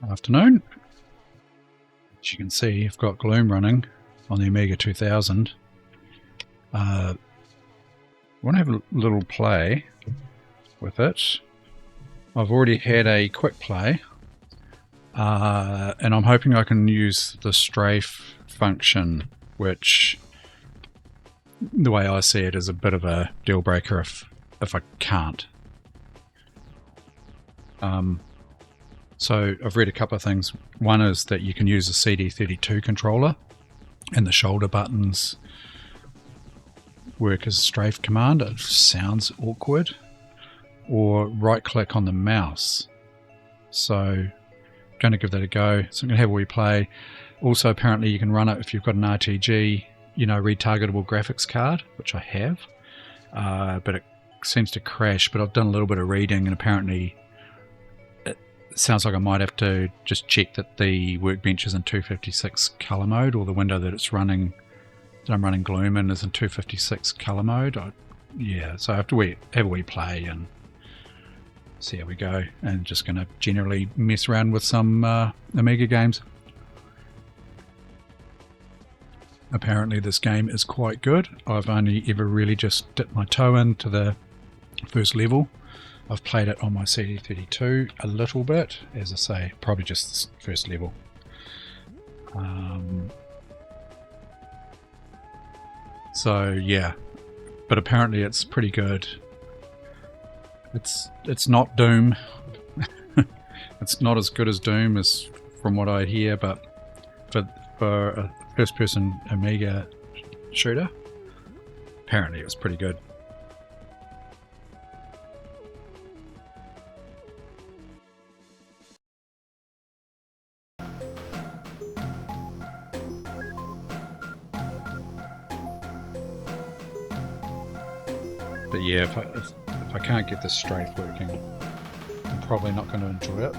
Afternoon. As you can see, I've got Gloom running on the Amiga 2000. I want to have a little play with it. I've already had a quick play, and I'm hoping I can use the strafe function, which, the way I see it, is a bit of a deal breaker if I can't. So I've read a couple of things. One is that you can use a CD32 controller and the shoulder buttons work as a strafe command. It sounds awkward. Or right click on the mouse. So I'm going to give that a go. So I'm going to have a wee play. Also, apparently you can run it if you've got an RTG, retargetable graphics card, which I have. But it seems to crash. But I've done a little bit of reading, and apparently it sounds like I might have to just check that the workbench is in 256 color mode, or the window that it's running, that I'm running Gloom in, is in 256 color mode. So I have to have a wee play and see how we go, and just going to generally mess around with some Amiga games. Apparently this game is quite good. I've only ever really just dipped my toe into the first level. I've played it on my CD32 a little bit, as I say, probably just the first level. So yeah, but apparently it's pretty good. It's not Doom. It's not as good as Doom, as from what I hear, but for a first-person Amiga shooter, apparently it was pretty good. But yeah, if I can't get this strafe working, I'm probably not going to enjoy it.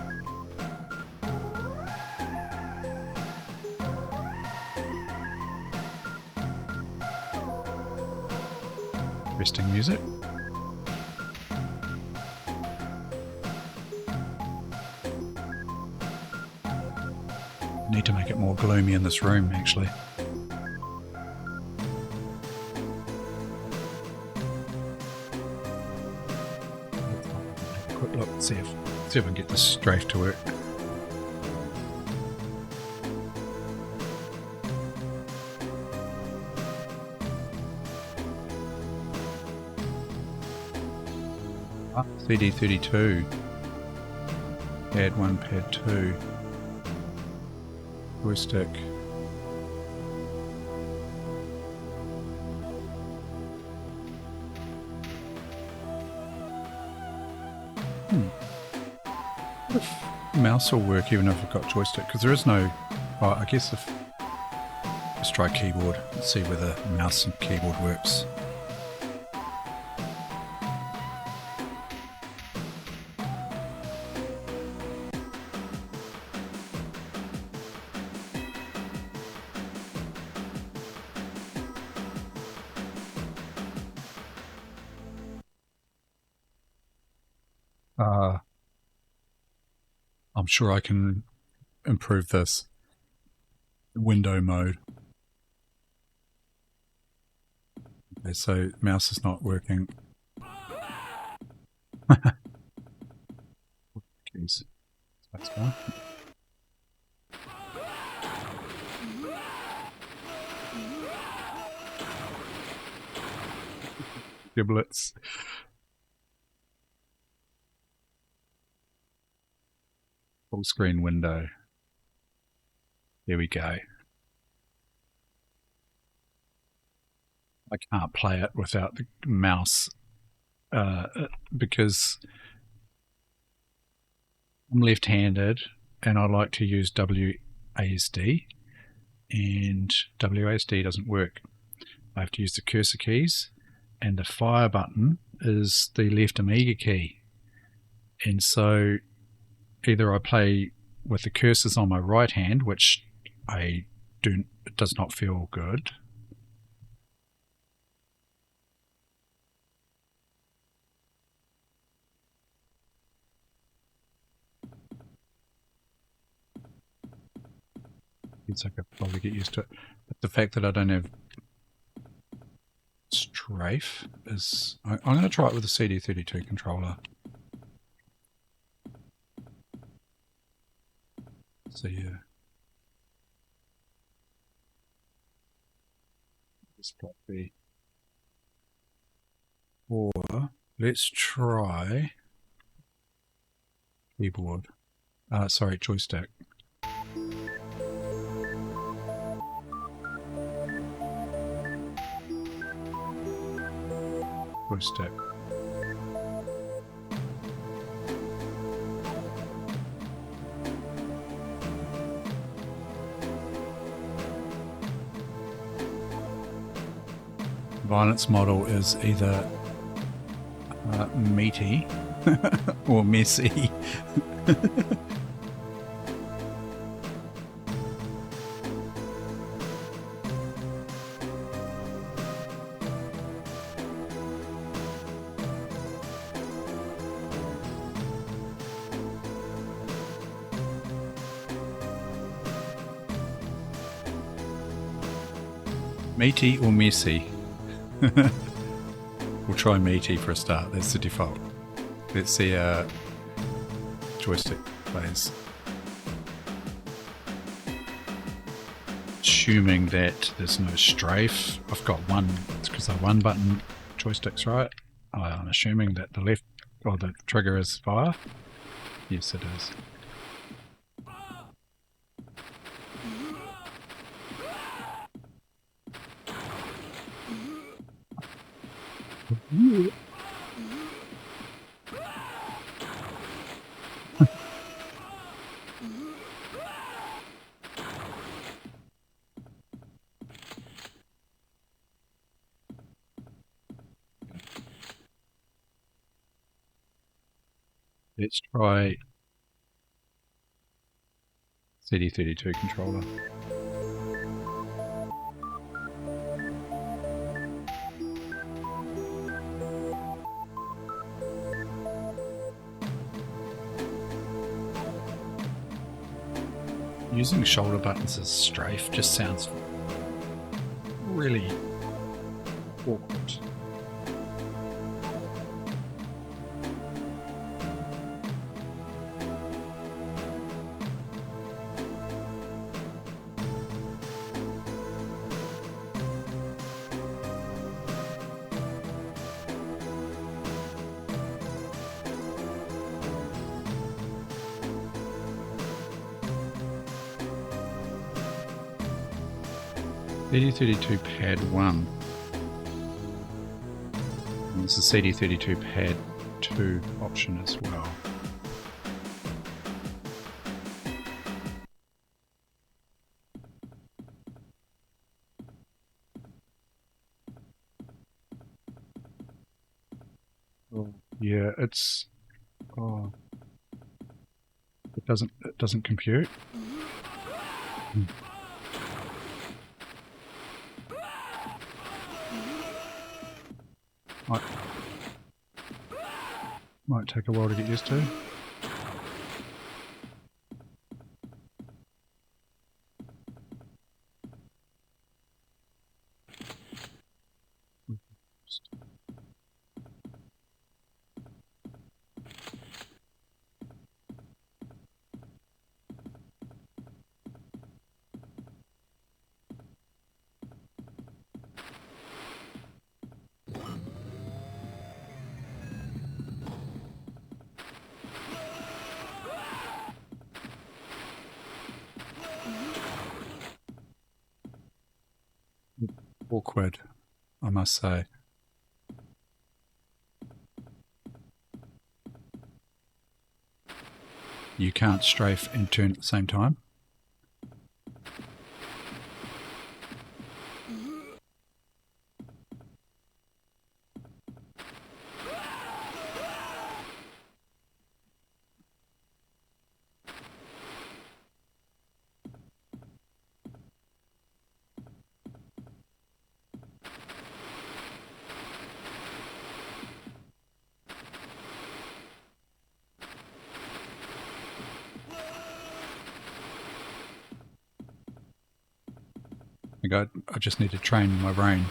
Resting music. Need to make it more gloomy in this room, actually. Quick look, see if I can get this strafe to work. CD32, pad 1, pad 2, joystick. Mouse will work even if I've got joystick, because there is no... I guess if... Let's try keyboard and see whether mouse and keyboard works. I'm sure I can improve this. Window mode. Okay, so mouse is not working. Keys. Spacebar. Giblets. Full screen window. There we go. I can't play it without the mouse because I'm left-handed and I like to use WASD, and WASD doesn't work. I have to use the cursor keys, and the fire button is the left Amiga key. And so either I play with the cursors on my right hand, which it does not feel good. So I could probably get used to it. But the fact that I don't have strafe is... I'm going to try it with the CD32 controller. So yeah. This probably... Or let's try keyboard. Sorry, joystick. Joystick. Violence model is either meaty or messy. Meaty or messy? We'll try meaty for a start. That's the default. Let's see how joystick plays. Assuming that there's no strafe. I've got one, it's because they're one button joysticks, right? I'm assuming that the left, or the trigger is fire. Yes, it is. Let's try CD32 controller. Using shoulder buttons as strafe just sounds really awkward. CD32 pad 1. And there's a CD32 pad 2 option as well. Oh, yeah, it's it doesn't compute. Might take a while to get used to. Awkward, I must say. You can't strafe and turn at the same time. think I just need to train my brain.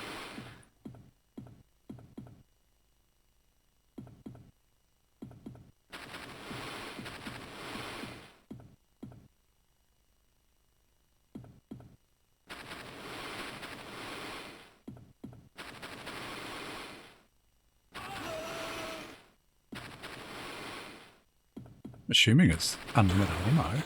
Assuming it's unlimited ammo.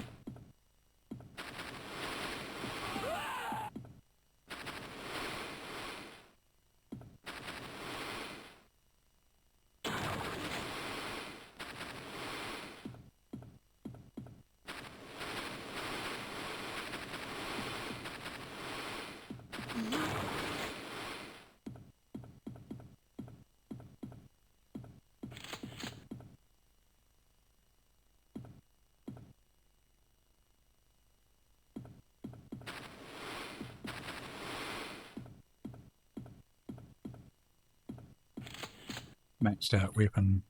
Maxed out weapon.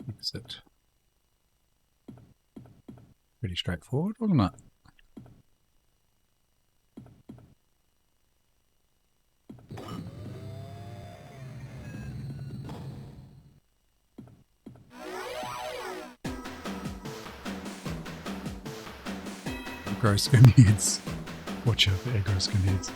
Exit. Pretty straightforward, wasn't it? Aggro skinheads. Watch out for aggro skinheads.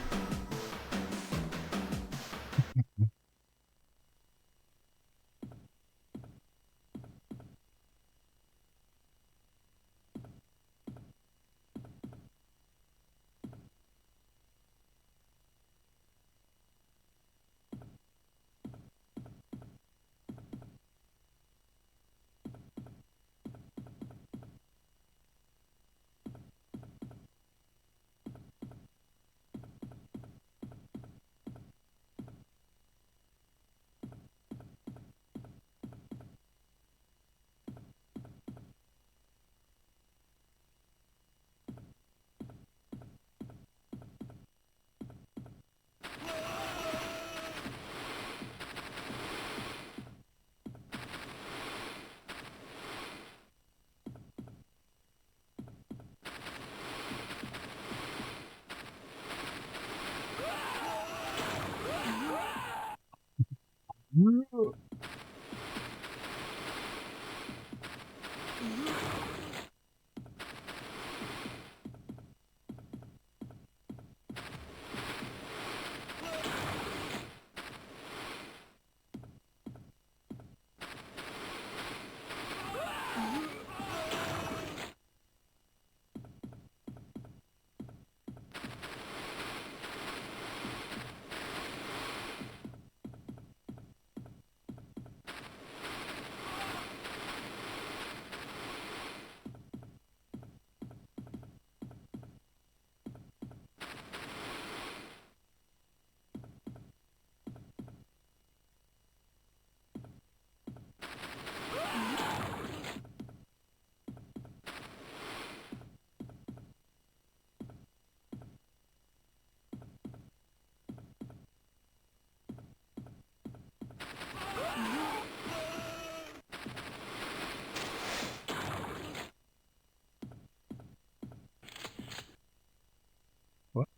What?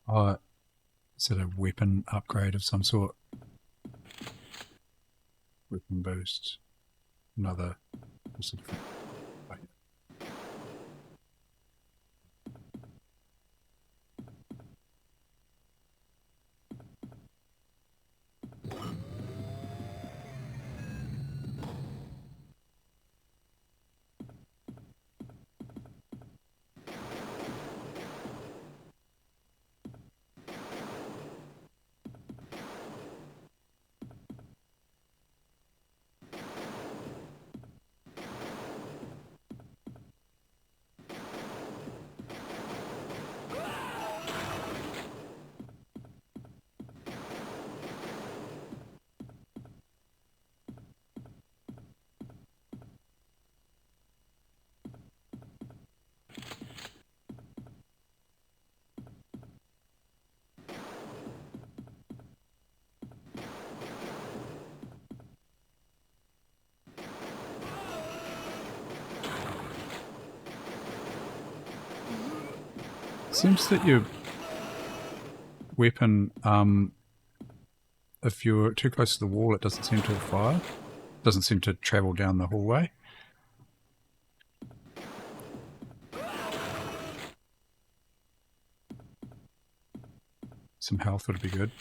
Oh, is it a weapon upgrade of some sort? Weapon boost. Another sort of. Seems that your weapon, if you're too close to the wall, it doesn't seem to fire. Doesn't seem to travel down the hallway. Some health would be good.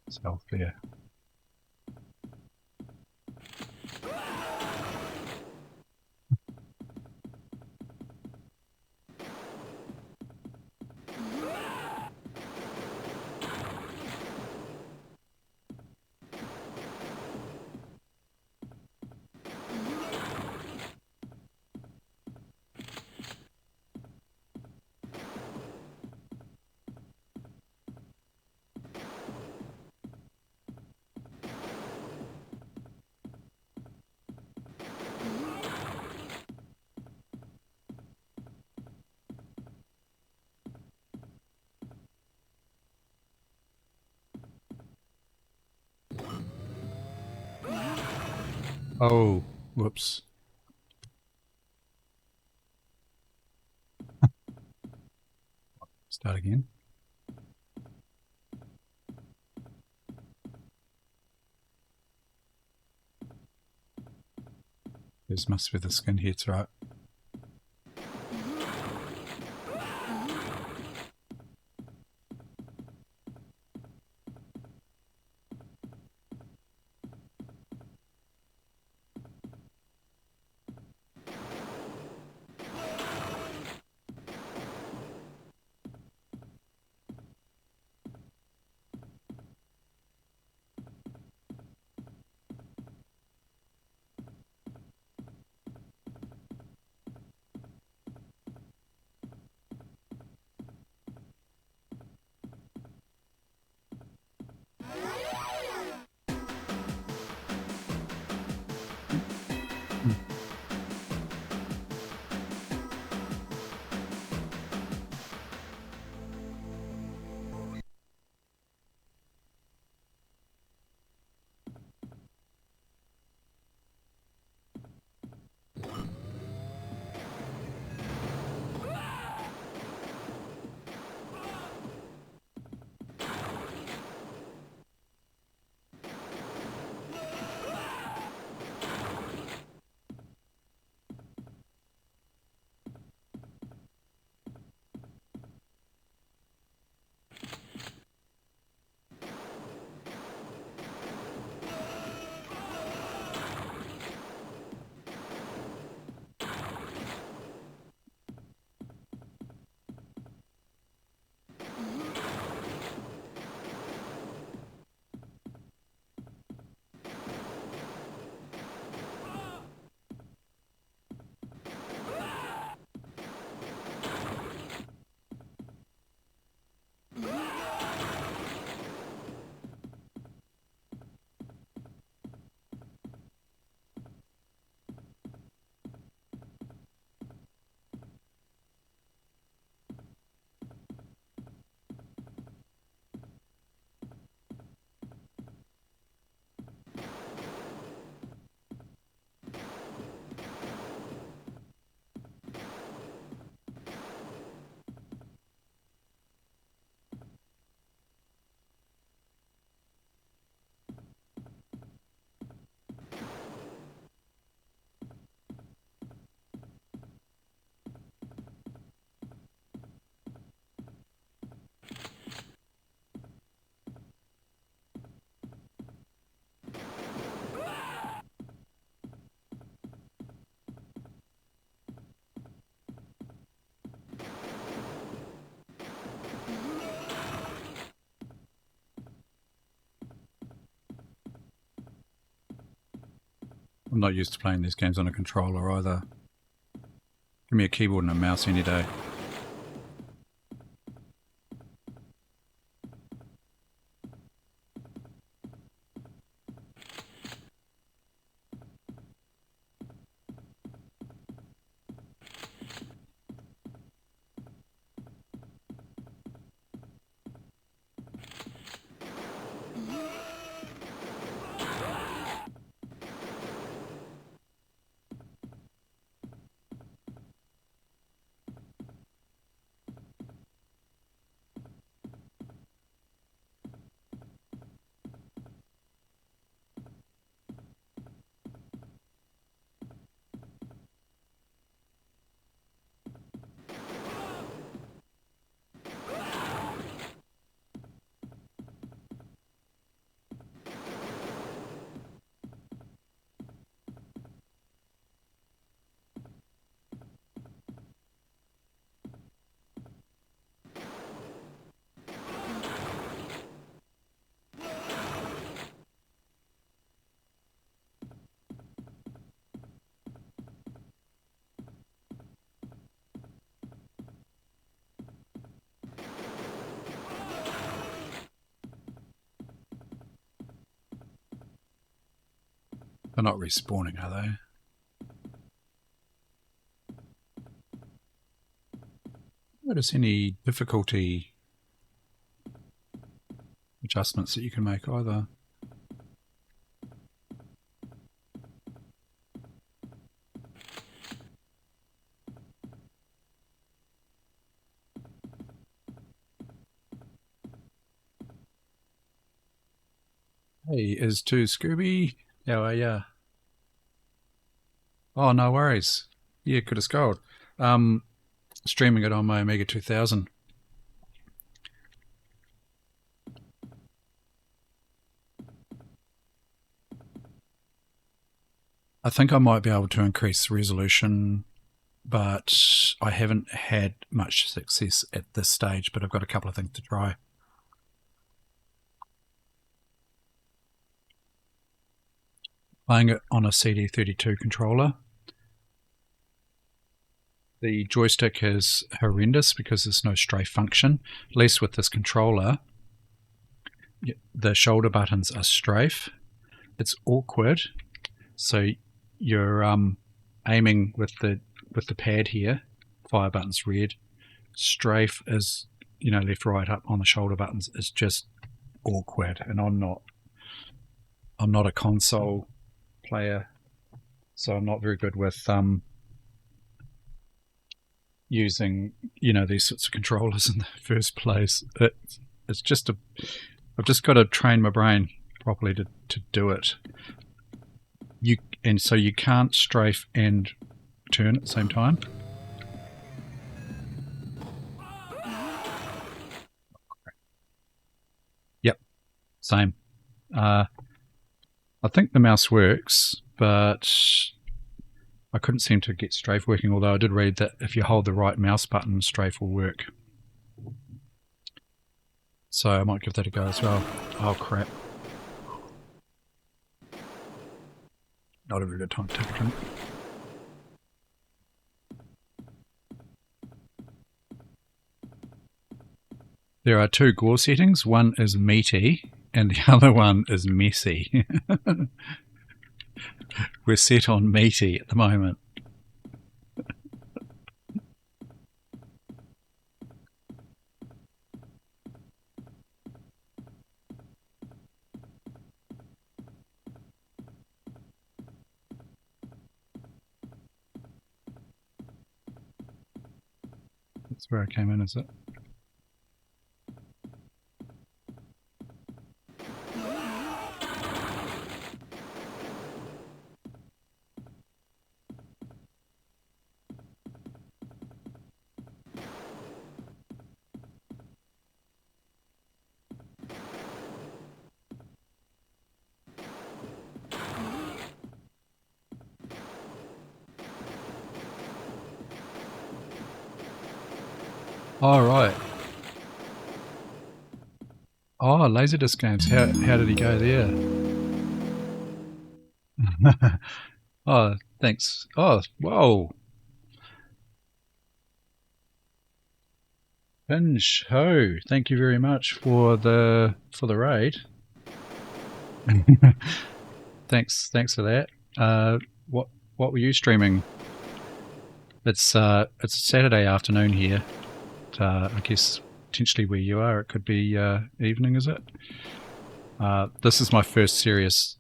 It's health there. Oh, whoops. Start again. This must be the skin hits, right? I'm not used to playing these games on a controller either. Give me a keyboard and a mouse any day. They're not respawning, are they? Notice any difficulty adjustments that you can make either. Hey, is to Scooby. How are ya? Oh, no worries. Yeah, could have scored. Streaming it on my A2000. I think I might be able to increase the resolution, but I haven't had much success at this stage, but I've got a couple of things to try. Playing it on a CD32 controller. The joystick is horrendous because there's no strafe function. At least with this controller, the shoulder buttons are strafe. It's awkward. So you're aiming with the pad here. Fire button's red. Strafe is, left, right, up on the shoulder buttons. It's just awkward, and I'm not a console player, so I'm not very good with using these sorts of controllers in the first place. It's just I've just got to train my brain properly to do it. So you can't strafe and turn at the same time. Yep, same. I think the mouse works, but I couldn't seem to get strafe working, although I did read that if you hold the right mouse button, strafe will work. So I might give that a go as well. Oh crap. Not a very good time to take a drink. There are two gore settings. One is meaty and the other one is messy. We're set on meaty at the moment. That's where I came in, is it? All right. Oh, Laserdisc games. How did he go there? Oh, thanks. Oh, whoa. Pinch Ho, thank you very much for the raid. thanks for that. What were you streaming? It's a Saturday afternoon here. I guess potentially where you are, it could be evening, is it? This is my first serious.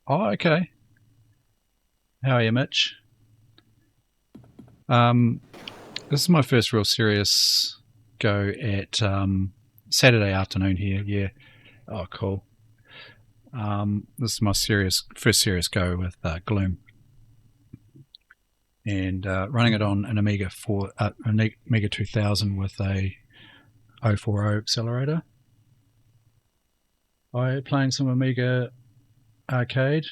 Oh, okay. How are you, Mitch? This is my first real serious go at Saturday afternoon here. Yeah. Oh, cool. This is my first serious go with Gloom, and running it on an Amiga 2000 with a 040 accelerator. I playing some Amiga arcade,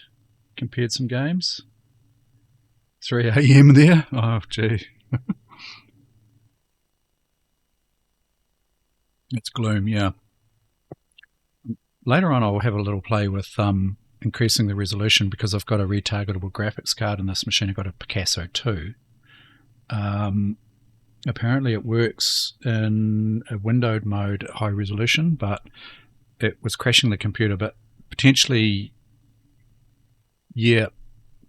compared some games. 3 a.m. there. Oh, gee. It's Gloom, yeah. Later on, I'll have a little play with increasing the resolution because I've got a retargetable graphics card in this machine. I've got a Picasso 2. Apparently, it works in a windowed mode at high resolution, but it was crashing the computer. But potentially, yeah,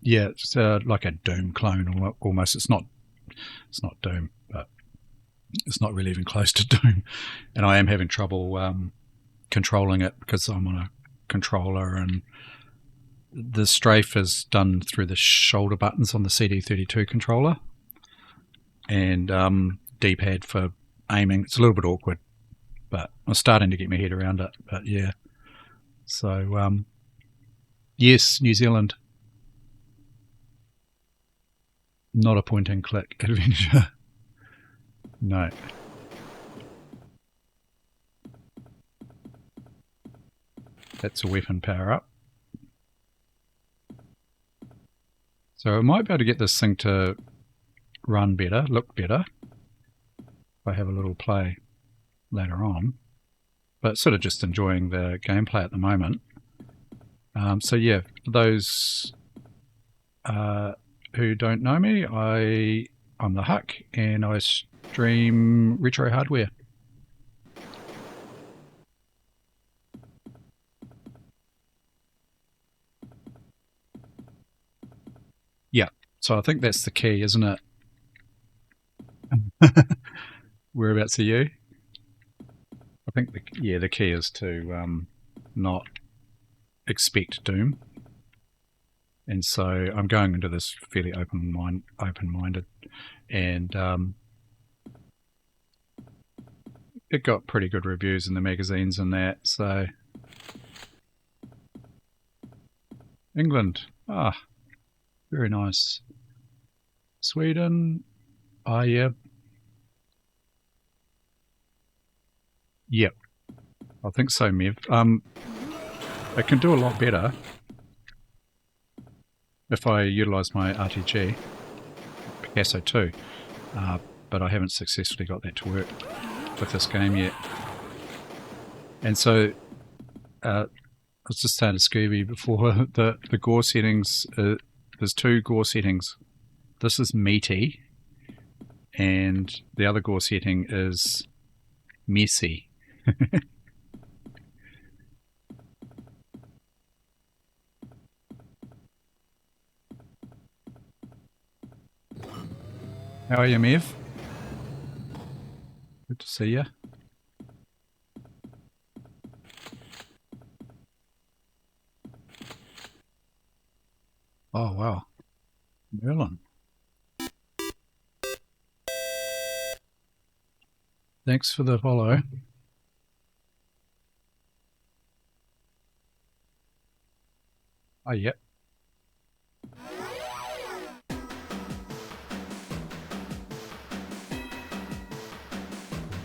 it's like a Doom clone almost. It's not Doom, but it's not really even close to Doom. And I am having trouble controlling it because I'm on a controller, and the strafe is done through the shoulder buttons on the CD32 controller, and D-pad for aiming. It's a little bit awkward, but I'm starting to get my head around it. But yeah, so yes, New Zealand, not a point-and-click adventure. No. That's a weapon power-up. So I might be able to get this thing to run better, look better, if I have a little play later on. But sort of just enjoying the gameplay at the moment. So yeah, for those who don't know me, I'm the Huck, and I stream retro hardware. Yeah, so I think that's the key, isn't it? Whereabouts are you? I think the key is to not expect doom, and so I'm going into this fairly open-minded, and it got pretty good reviews in the magazines and that. So England, very nice. Sweden, yeah. Yep, I think so, Mev. It can do a lot better if I utilise my RTG, Picasso 2, but I haven't successfully got that to work with this game yet. And so I was just saying to Scooby before, the gore settings, there's 2 gore settings. This is meaty, and the other gore setting is messy. How are you, Mev? Good to see you. Oh, wow. Merlin. Thanks for the follow. Oh, yep.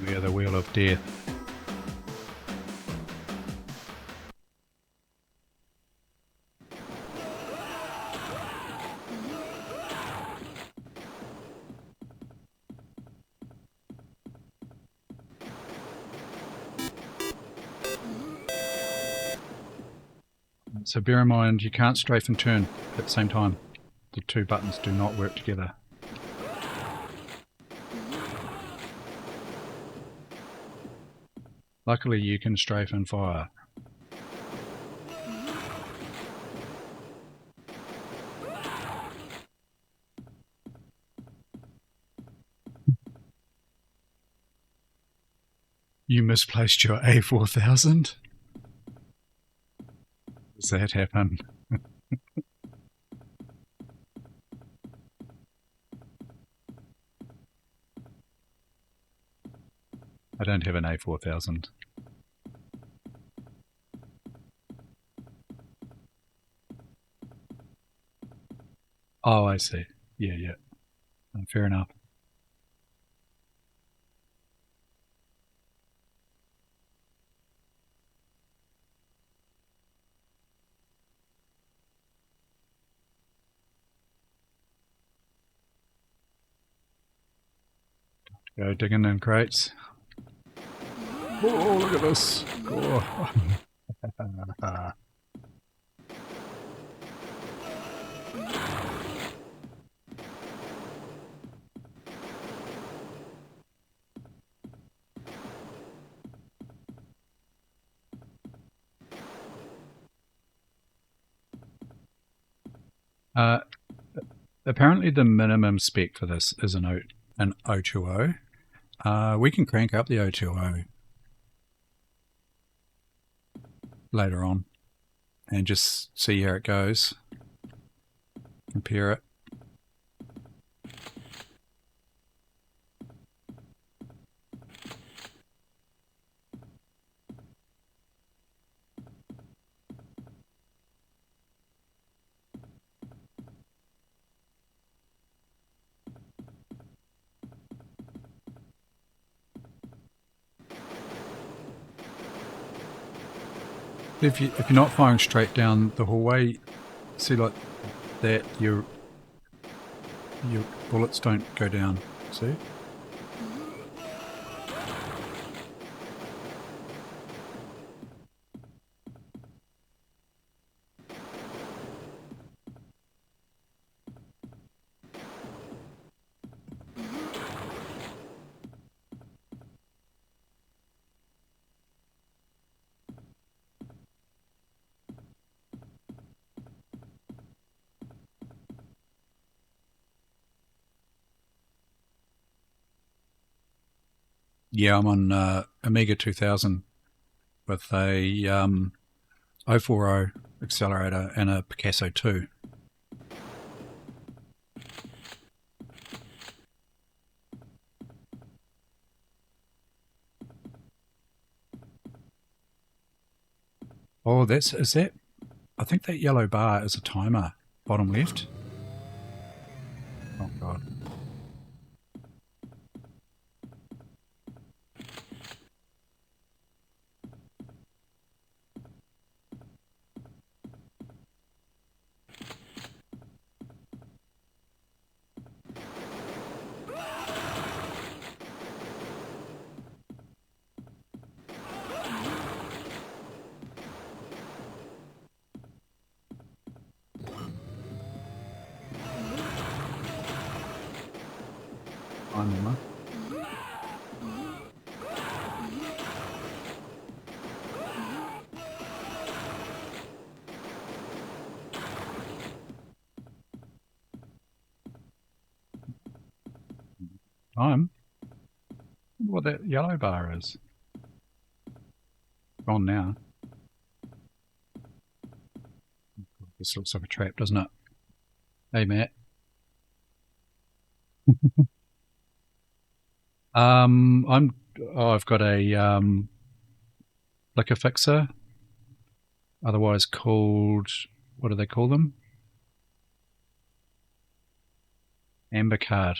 We are the Wheel of Death. So bear in mind you can't strafe and turn at the same time. The two buttons do not work together. Luckily you can strafe and fire. You misplaced your A4000? Does that happen? I don't have an A4000. Oh, I see. Yeah. Fair enough. Go digging in crates. Oh, look at this. Oh. Apparently the minimum spec for this is an O20. We can crank up the O20 later on and just see how it goes. Compare it. If you're not firing straight down the hallway, see like that, your bullets don't go down. See? Yeah, I'm on Amiga 2000 with a 040 accelerator and a Picasso 2. Oh, is that? I think that yellow bar is a timer. Bottom left. Oh god. Time. What that yellow bar is. Gone now. This looks like a trap, doesn't it? Hey, Matt. I've got a liquor fixer, otherwise called, what do they call them? Amber card.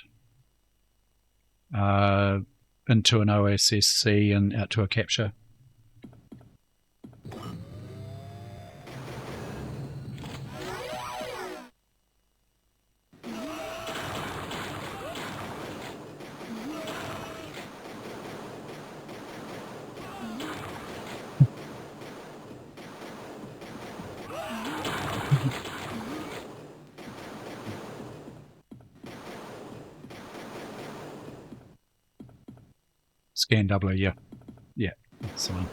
Into an OSSC and out to a capture. Scan doubler, yeah. Yeah, that's the one.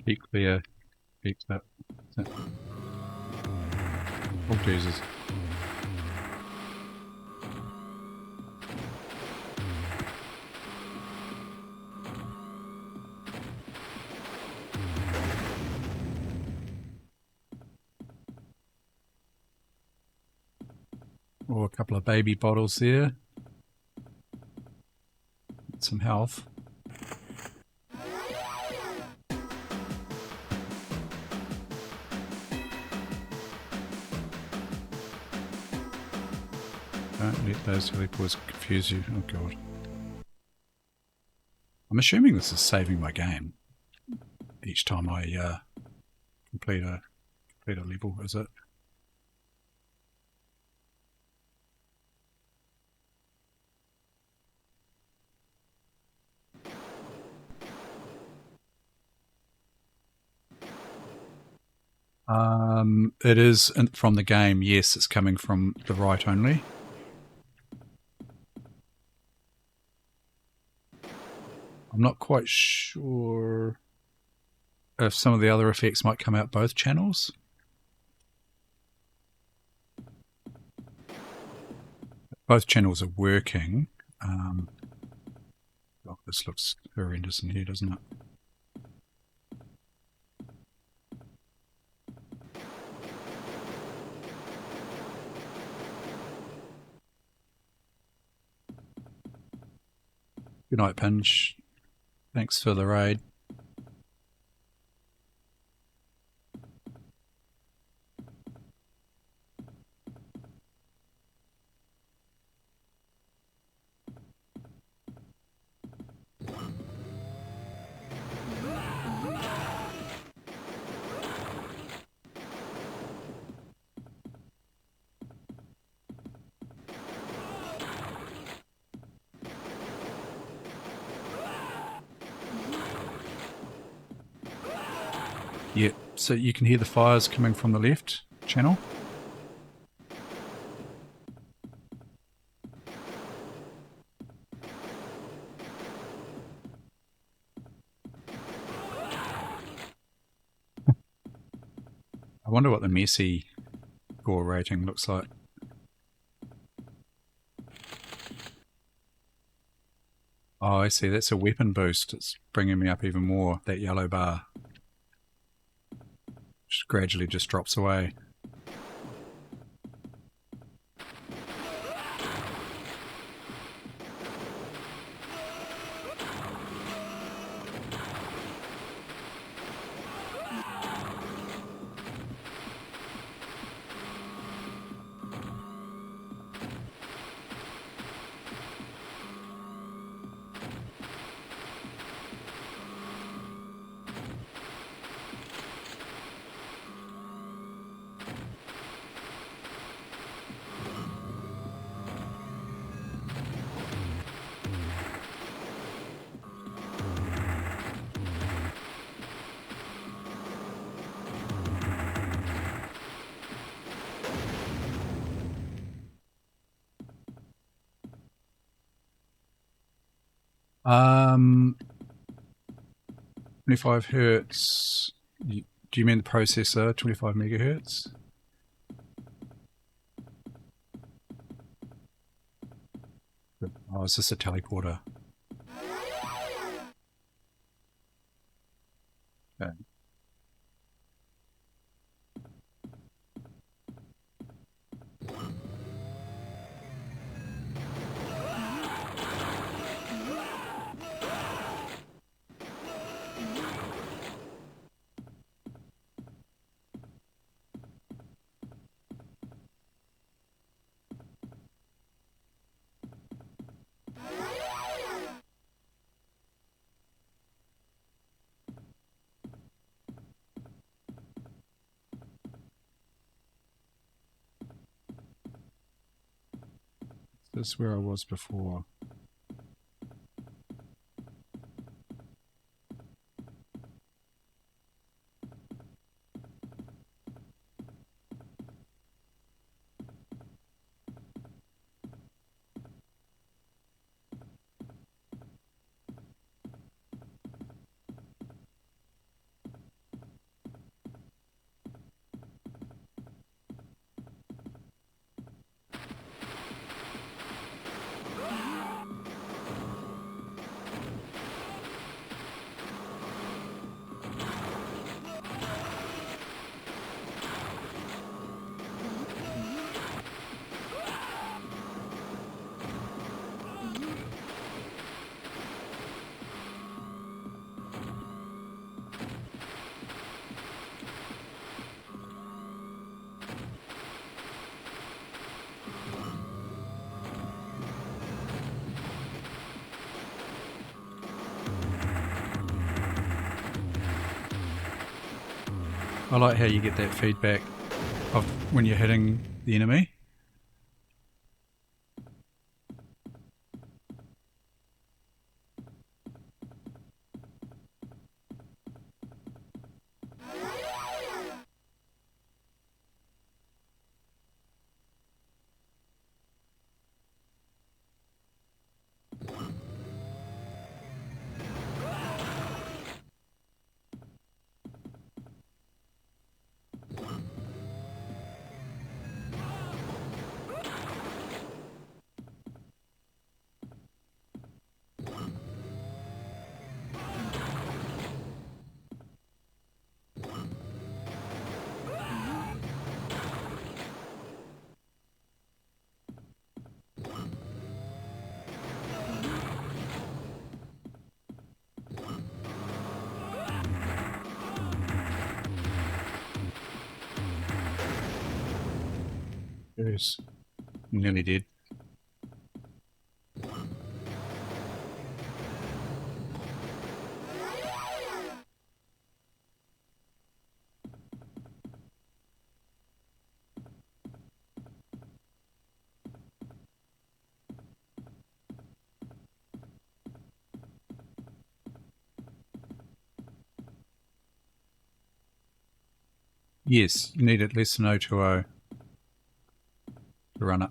Keep clear. Keep that. Oh, Jesus. Oh, a couple of baby bottles there. Some health. Don't let those heliports confuse you. Oh, God. I'm assuming this is saving my game each time I complete a level, is it? It is from the game. Yes, it's coming from the right only. I'm not quite sure if some of the other effects might come out both channels. Both channels are working. Oh, this looks horrendous in here, doesn't it? Good night, Pinch. Thanks for the raid. Yeah, so you can hear the fires coming from the left channel. I wonder what the messy gore rating looks like. Oh, I see. That's a weapon boost. It's bringing me up even more, that yellow bar. Just gradually just drops away. Um, 25 hertz. Do you mean the processor? 25 megahertz? Oh, is this a teleporter? Okay. This is where I was before. I like how you get that feedback of when you're hitting the enemy. Yes. Nearly did. Yes, you need at least an O20 to run it.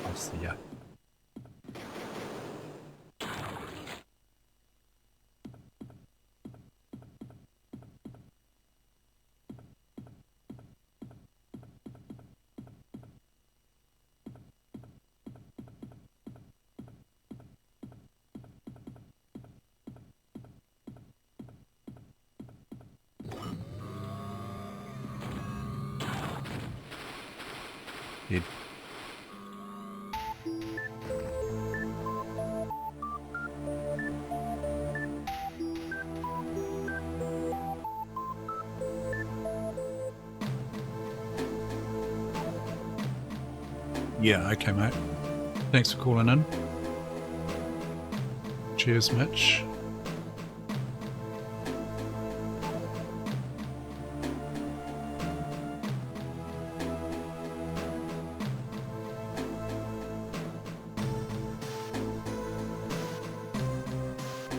I see ya. Did. Yeah, okay, mate. Thanks for calling in. Cheers, Mitch.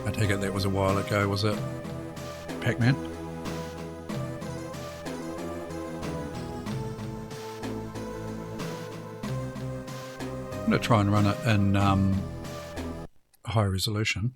I take it that was a while ago, was it, Pac-Man? I'm going to try and run it in high resolution.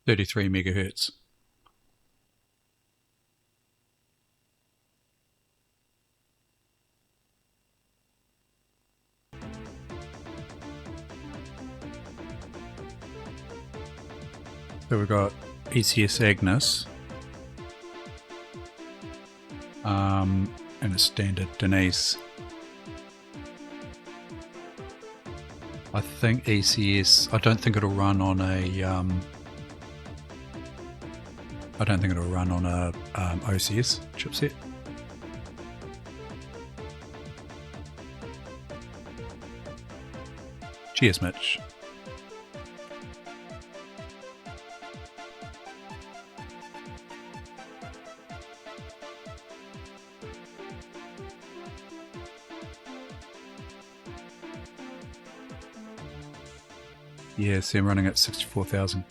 .33 megahertz. So we've got ECS Agnes and a standard Denise. I think ECS, I don't think it'll run on a OCS chipset. Cheers, Mitch. Yeah, see, I'm running at 64,000.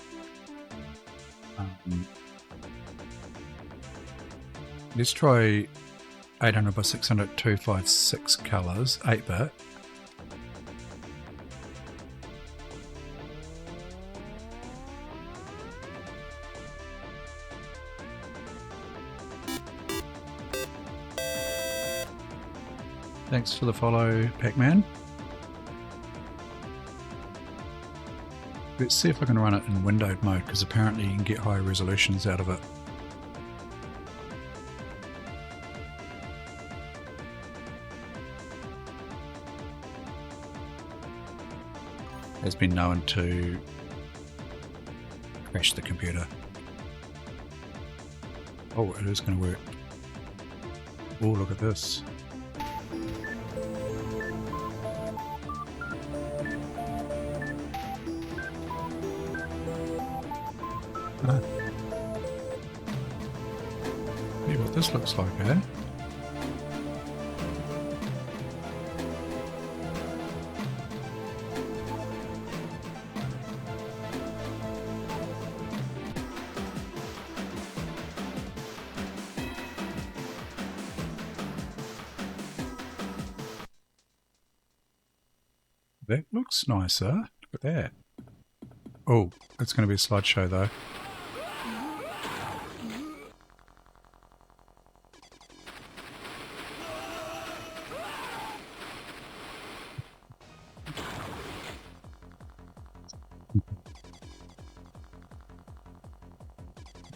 Let's try 800 by 600 256 colors, 8-bit. Thanks for the follow, Pac-Man. Let's see if I can run it in windowed mode, because apparently you can get high resolutions out of it. Has been known to crash the computer. Oh, it is going to work. Oh, look at this. See what this looks like, eh? That looks nicer. Look at that. Oh, it's going to be a slideshow though.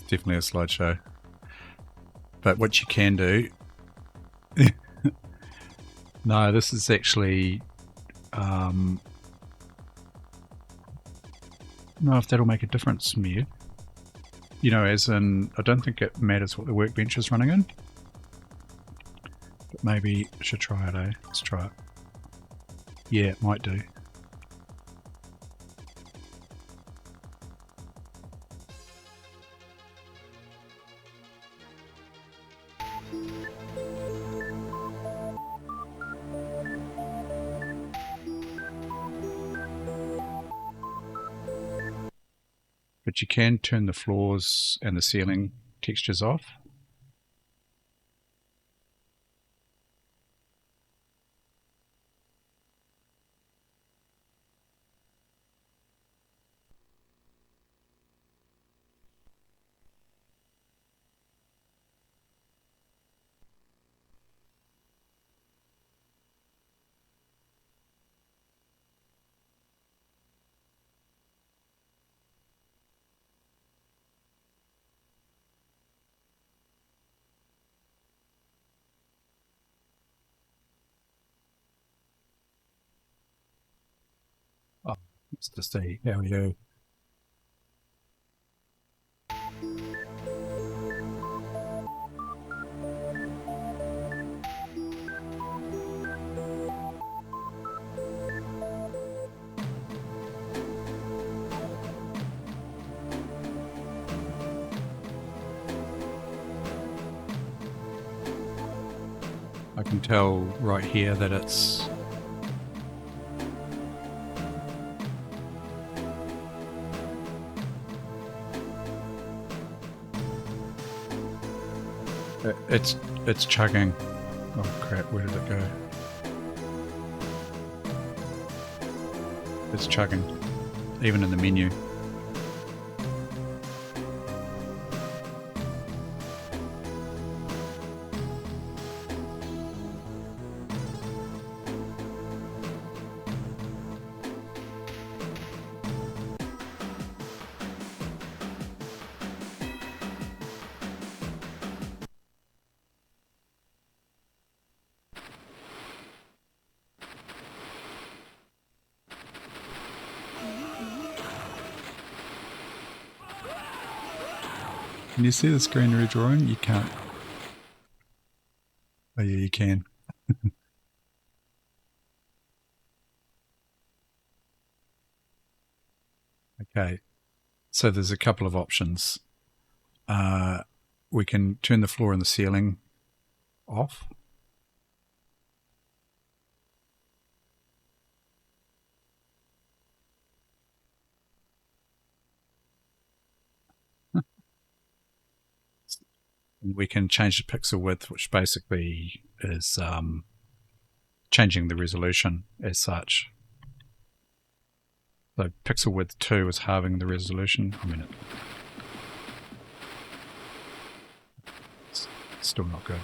Definitely a slideshow. But what you can do... No, this is actually... I don't know if that'll make a difference, Mir. You know, as in, I don't think it matters what the workbench is running in. But maybe I should try it, eh? Let's try it. Yeah, it might do. But you can turn the floors and the ceiling textures off. Just to see how we do. I can tell right here that it's it's chugging. Oh crap, where did it go? It's chugging, even in the menu. Can you see the screen redrawing? You can't. Oh yeah, you can. Okay, so there's a couple of options. We can turn the floor and the ceiling off. We can change the pixel width, which basically is changing the resolution as such. So pixel width 2 is halving the resolution. I mean, it's still not good.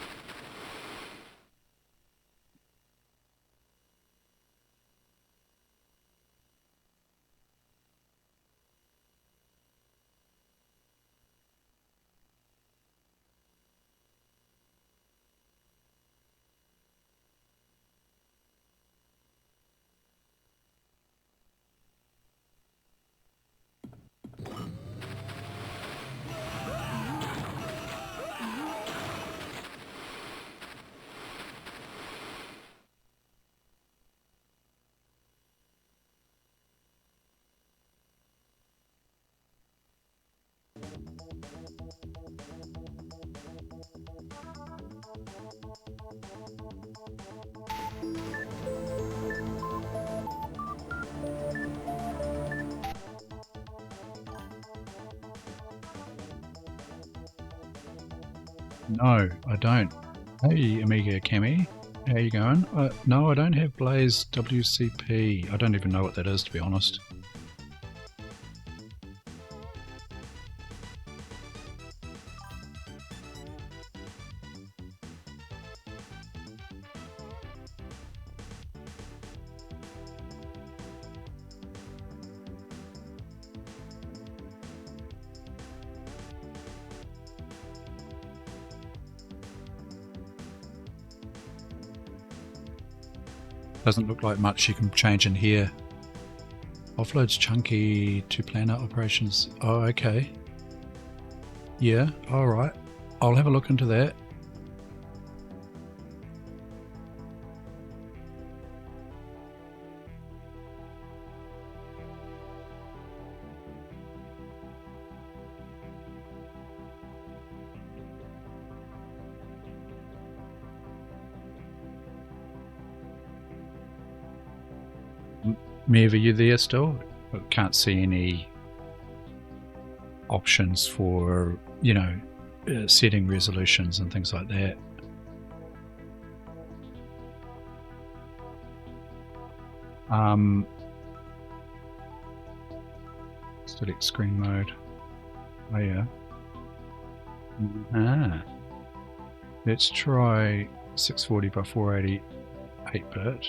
No, I don't. Hey, Amiga Kemi, how you going? No, I don't have Blaze WCP. I don't even know what that is, to be honest. Doesn't look like much you can change in here. Offloads chunky to planner operations. Oh, okay. Yeah, alright. I'll have a look into that. Mev, are you there still? I can't see any options for, setting resolutions and things like that. Static screen mode. Oh yeah. Let's try 640 by 480 8-bit.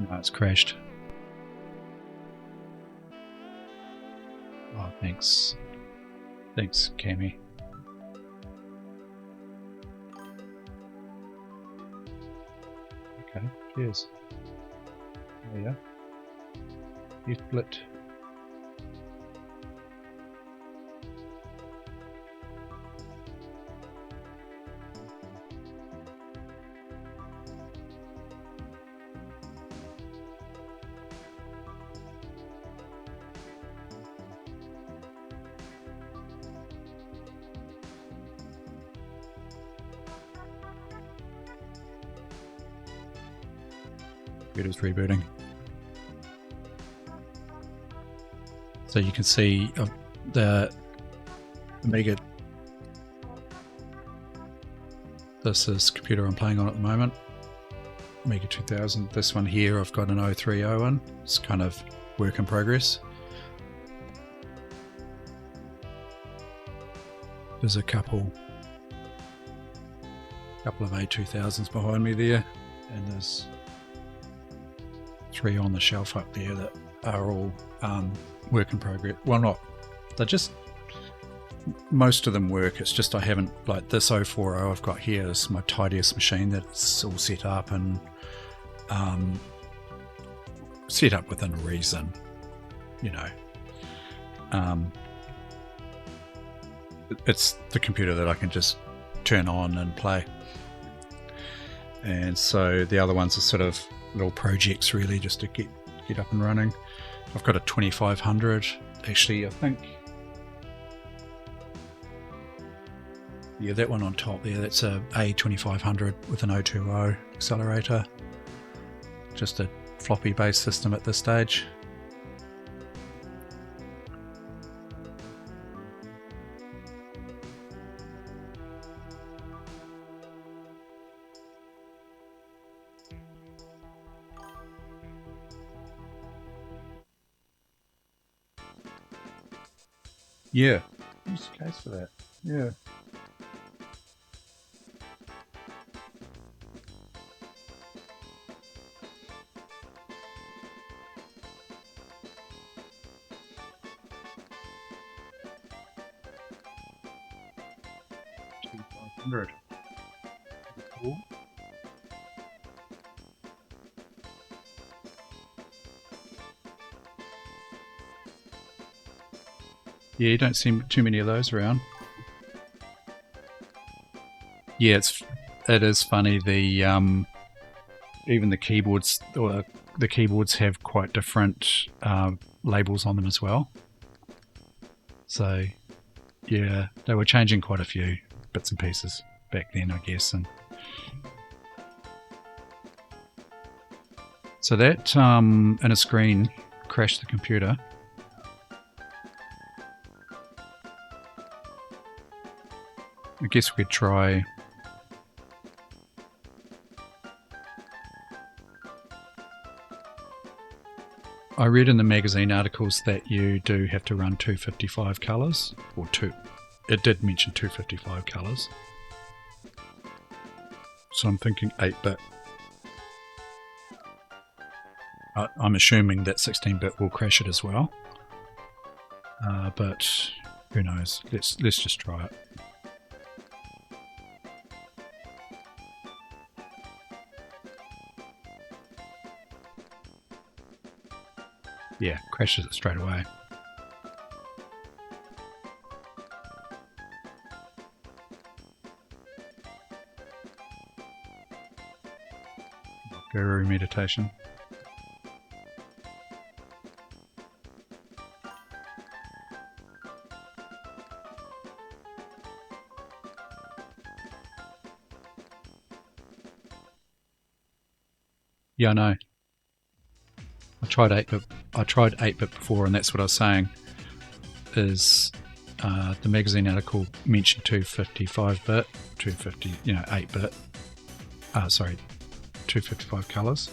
No, it's crashed. Oh, thanks. Thanks, Cammy. Okay, cheers. There you go. You split. Computer's rebooting. So you can see the Amiga. This is the computer I'm playing on at the moment. Amiga 2000. This one here I've got an A2000 in. It's kind of work in progress. There's a couple of A2000s behind me there, and there's 3 on the shelf up there that are all work in progress. Well, not, they're just, most of them work. It's just I haven't, like this 040 I've got here is my tidiest machine that's all set up and set up within reason, you know. It's the computer that I can just turn on and play. And so the other ones are sort of little projects really, just to get up and running. I've got a 2500 actually, I think. Yeah, that one on top there, that's a A2500 with an A20 accelerator. Just a floppy based system at this stage. Yeah, what's the case for that? Yeah. Cool. Yeah, you don't see too many of those around. Yeah, it is funny. The even the keyboards, or the keyboards have quite different labels on them as well. So yeah, they were changing quite a few bits and pieces back then, I guess. And so that in a screen crashed the computer. I guess we could try. I read in the magazine articles that you do have to run 255 colours, or it did mention 255 colours. So I'm thinking 8-bit. I'm assuming that 16-bit will crash it as well. But who knows? Let's just try it. Yeah, crashes it straight away. Guru meditation. Yeah, I know. I tried 8-bit before, and that's what I was saying. Is the magazine article mentioned 255-bit, 250, 8-bit. Sorry, 255 colours.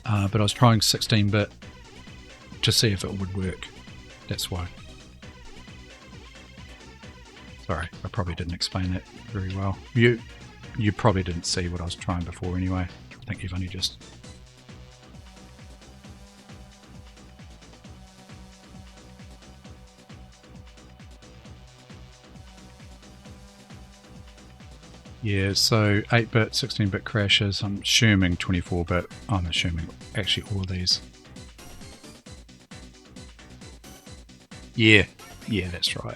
But I was trying 16-bit to see if it would work. That's why. Sorry, I probably didn't explain that very well. You probably didn't see what I was trying before anyway. I think you've only just Yeah, so 8-bit, 16-bit crashes. I'm assuming 24-bit. I'm assuming actually all of these. Yeah, that's right.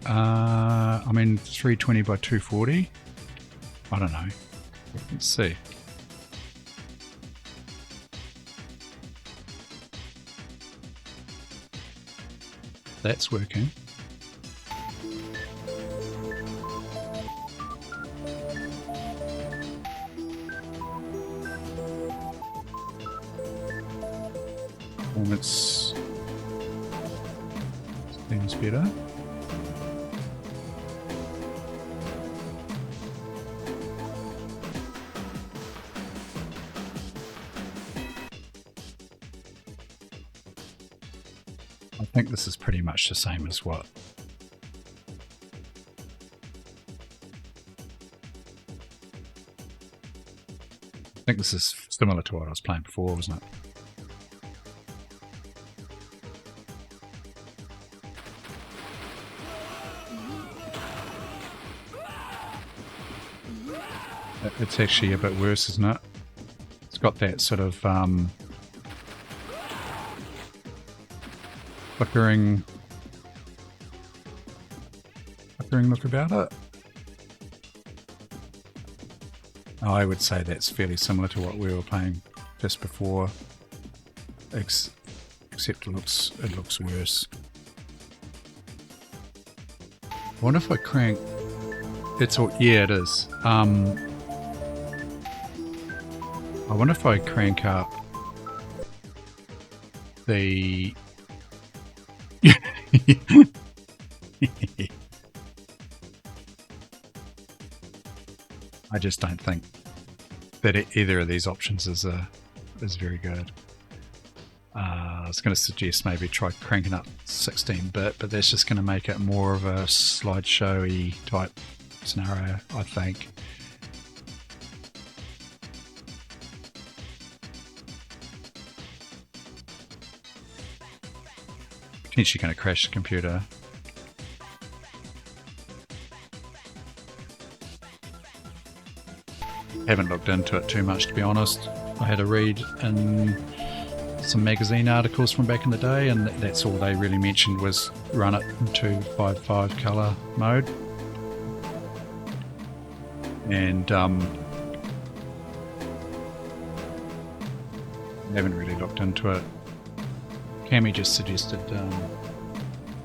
I mean 320 by 240. I don't know. Let's see. That's working. Performance seems better. I think this is pretty much the same as what. I think this is similar to what I was playing before, wasn't it? It's actually a bit worse, isn't it? It's got that sort of flickering look about it. I would say that's fairly similar to what we were playing just before, except it looks worse. I wonder if I crank. It's all, yeah, it is. I wonder if I crank up the. I just don't think that either of these options is very good. I was going to suggest maybe try cranking up 16-bit, but that's just going to make it more of a slideshowy type scenario, I think. Potentially going to crash the computer. Haven't looked into it too much, to be honest. I had a read in some magazine articles from back in the day, and that's all they really mentioned was run it in 255 color mode. And haven't really looked into it. Cammy just suggested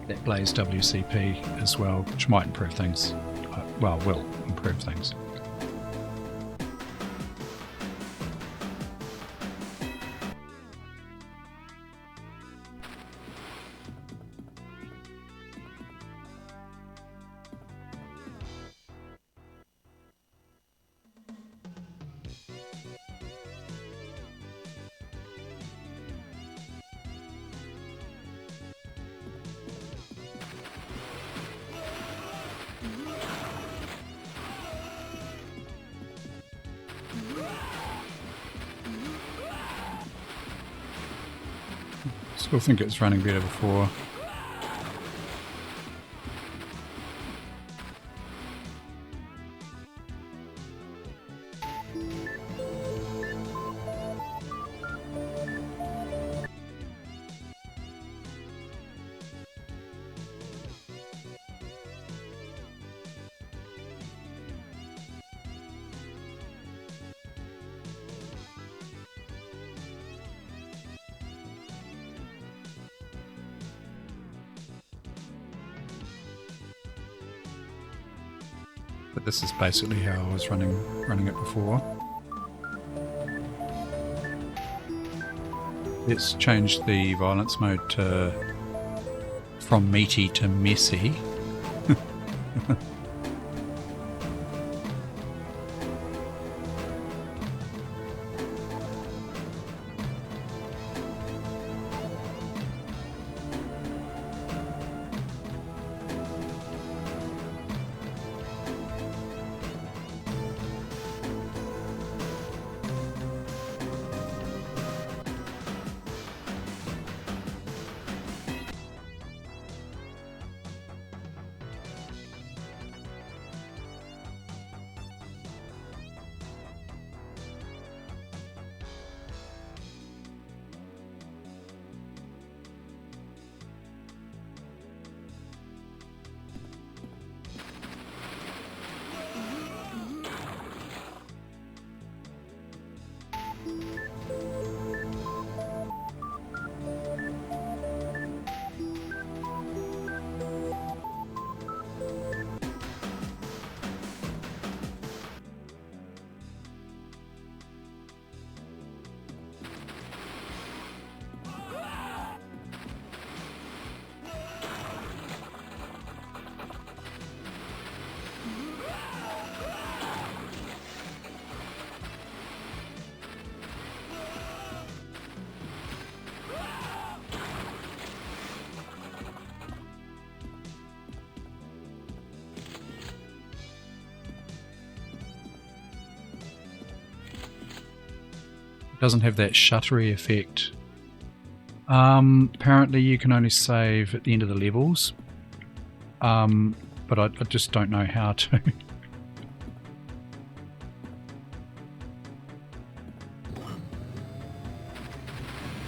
that Blaze WCP as well, which might improve things. Well, will improve things. Still think it was running better before. But this is basically how I was running it before. Let's change the violence mode to from meaty to messy. doesn't have that shuttery effect. Apparently you can only save at the end of the levels, but I just don't know how to.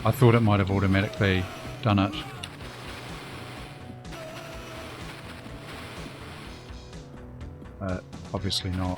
I thought it might have automatically done it. Obviously not.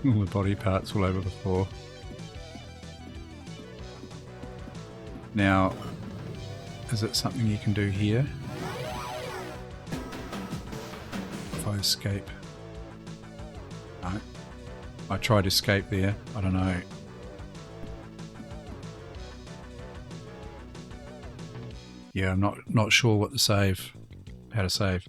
All the body parts all over the floor. Now, is it something you can do here? If I escape? No. I tried escape there. I don't know. Yeah, I'm not sure what to save. How to save.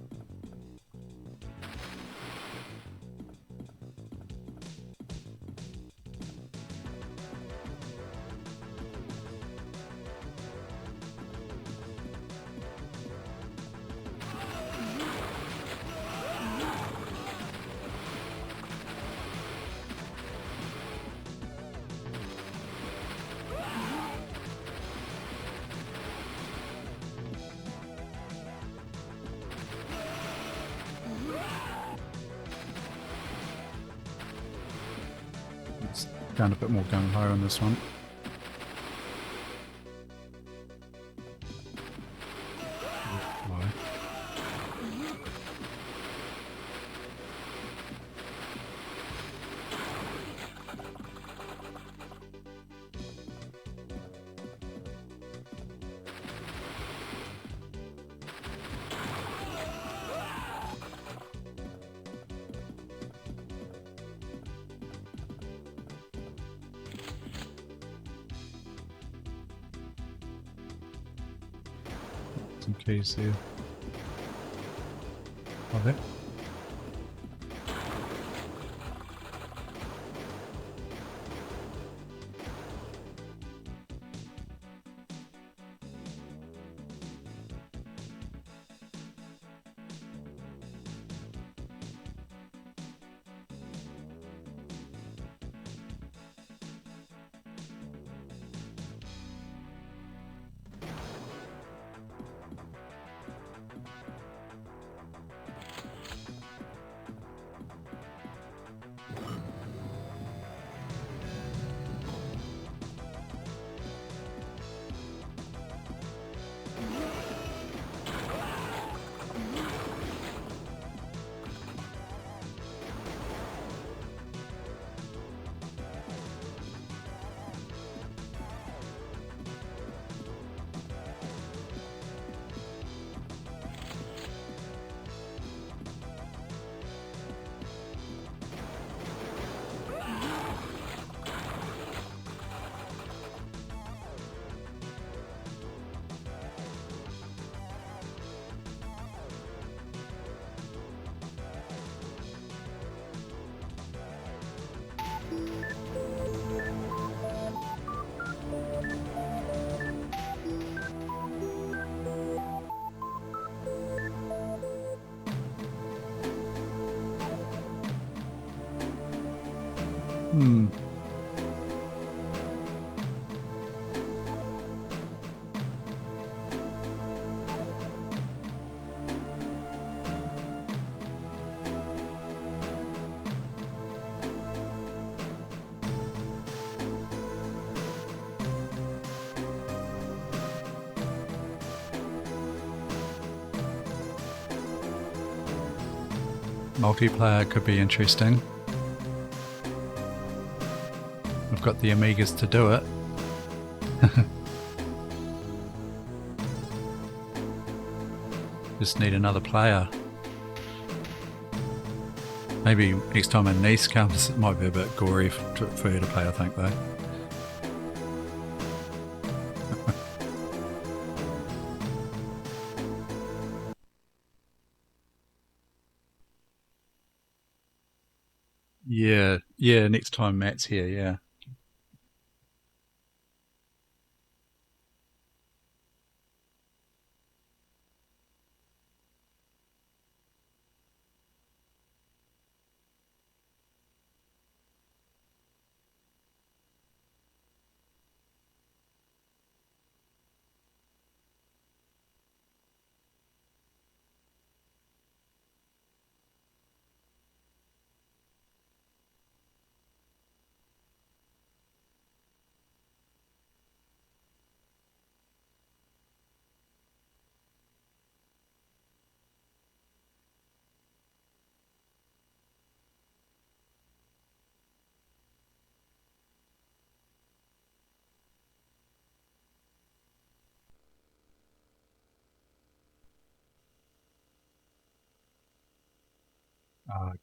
Down a bit more gung-ho on this one. Some keys there. Oh, there. Hmm. Multiplayer could be interesting. I've got the Amigas to do it. Just need another player. Maybe next time a niece comes, it might be a bit gory for her to play, I think, though. Yeah, next time Matt's here, yeah.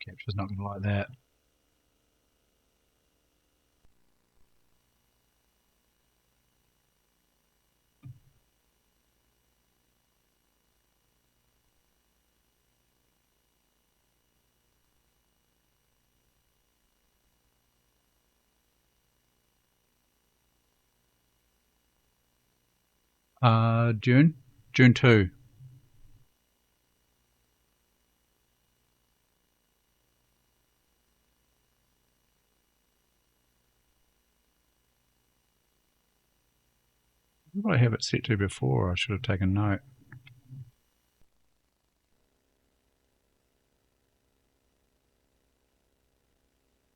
Capture's not going to like that. June 2. What did I have it set to before? I should have taken note.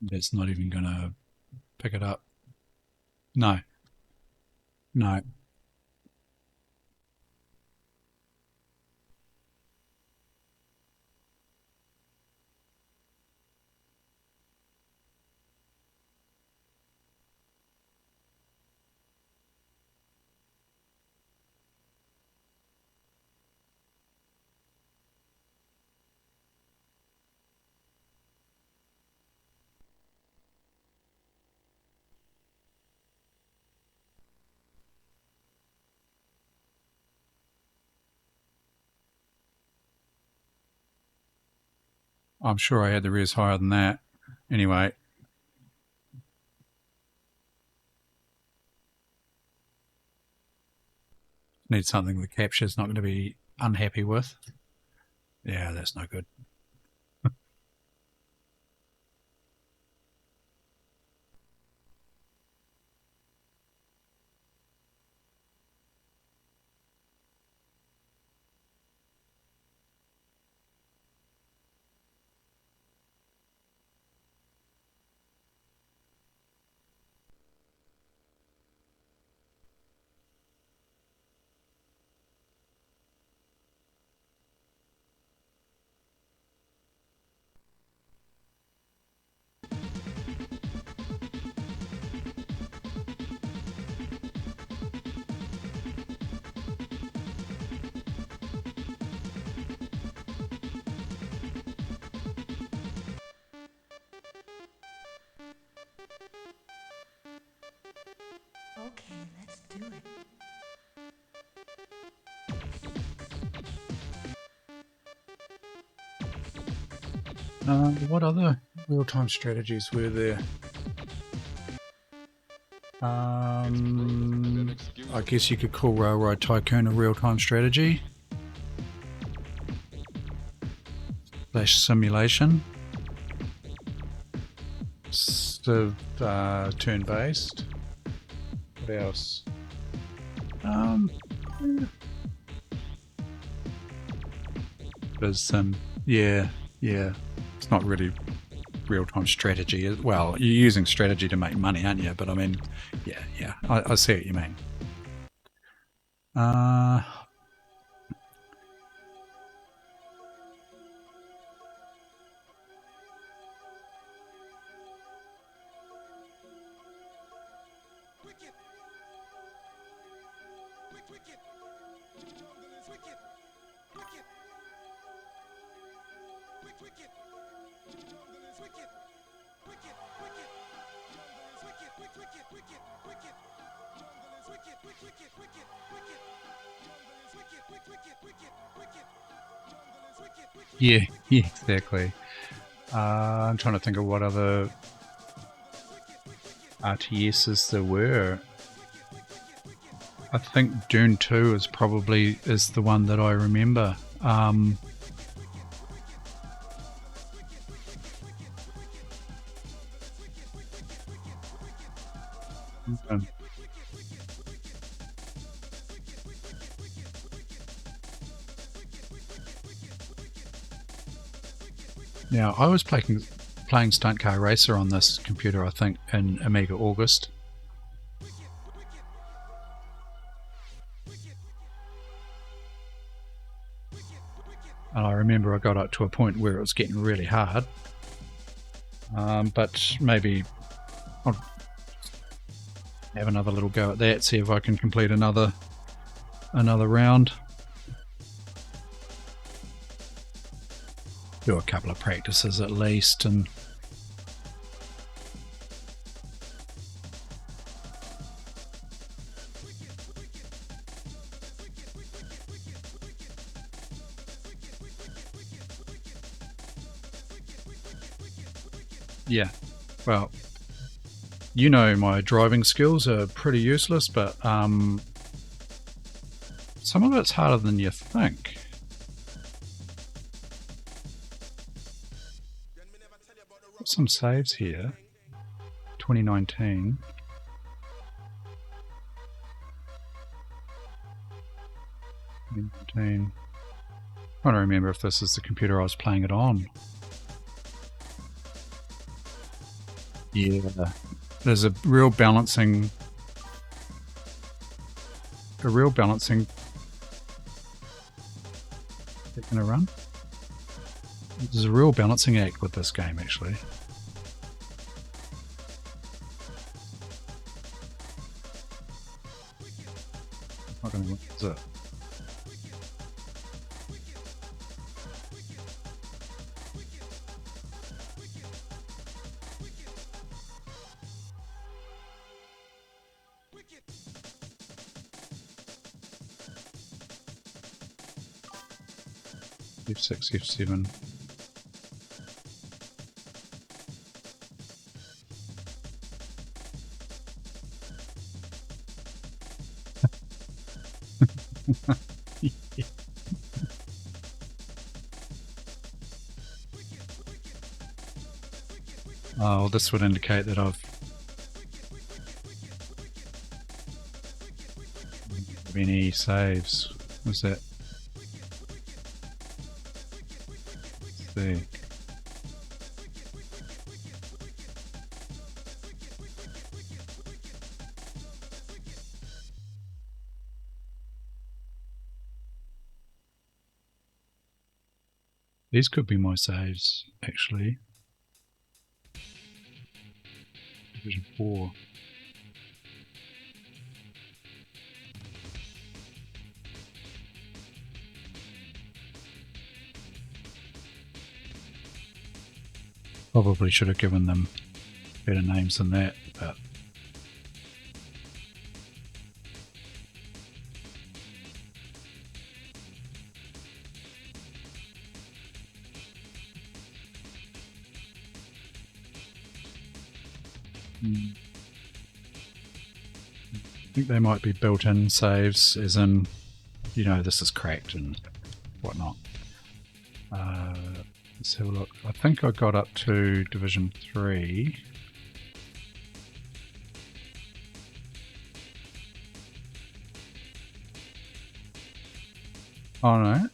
That's not even going to pick it up. No. I'm sure I had the res higher than that. Anyway. Need something the capture's not going to be unhappy with. Yeah, that's no good. Okay, let's do it. What other real-time strategies were there? I guess you could call Railroad Tycoon a real-time strategy. / simulation. Turn-based. What else? There's some, yeah. It's not really real-time strategy. Well, you're using strategy to make money, aren't you? But I mean, yeah. I see what you mean. Yeah, yeah, exactly. I'm trying to think of what other RTSs there were. I think Dune 2 is the one that I remember. Um, Now, I was playing Stunt Car Racer on this computer, I think, in Amiga August. And I remember I got up to a point where it was getting really hard. But maybe I'll have another little go at that, see if I can complete another round. Do a couple of practices at least, and yeah, well, you know, my driving skills are pretty useless, but some of it's harder than you think. Got some saves here. 2019. Trying to remember if this is the computer I was playing it on. Yeah, there's a real balancing taking a run. There's a real balancing act with this game, actually. Not going to work, is it? F6, F7. Oh, well, this would indicate that I've any saves. Was that? Let's see. These could be my saves, actually. Division 4. Probably should have given them better names than that, but I think they might be built-in saves, as in, you know, this is cracked and whatnot. Let's have a look. I think I got up to Division 3. Oh no.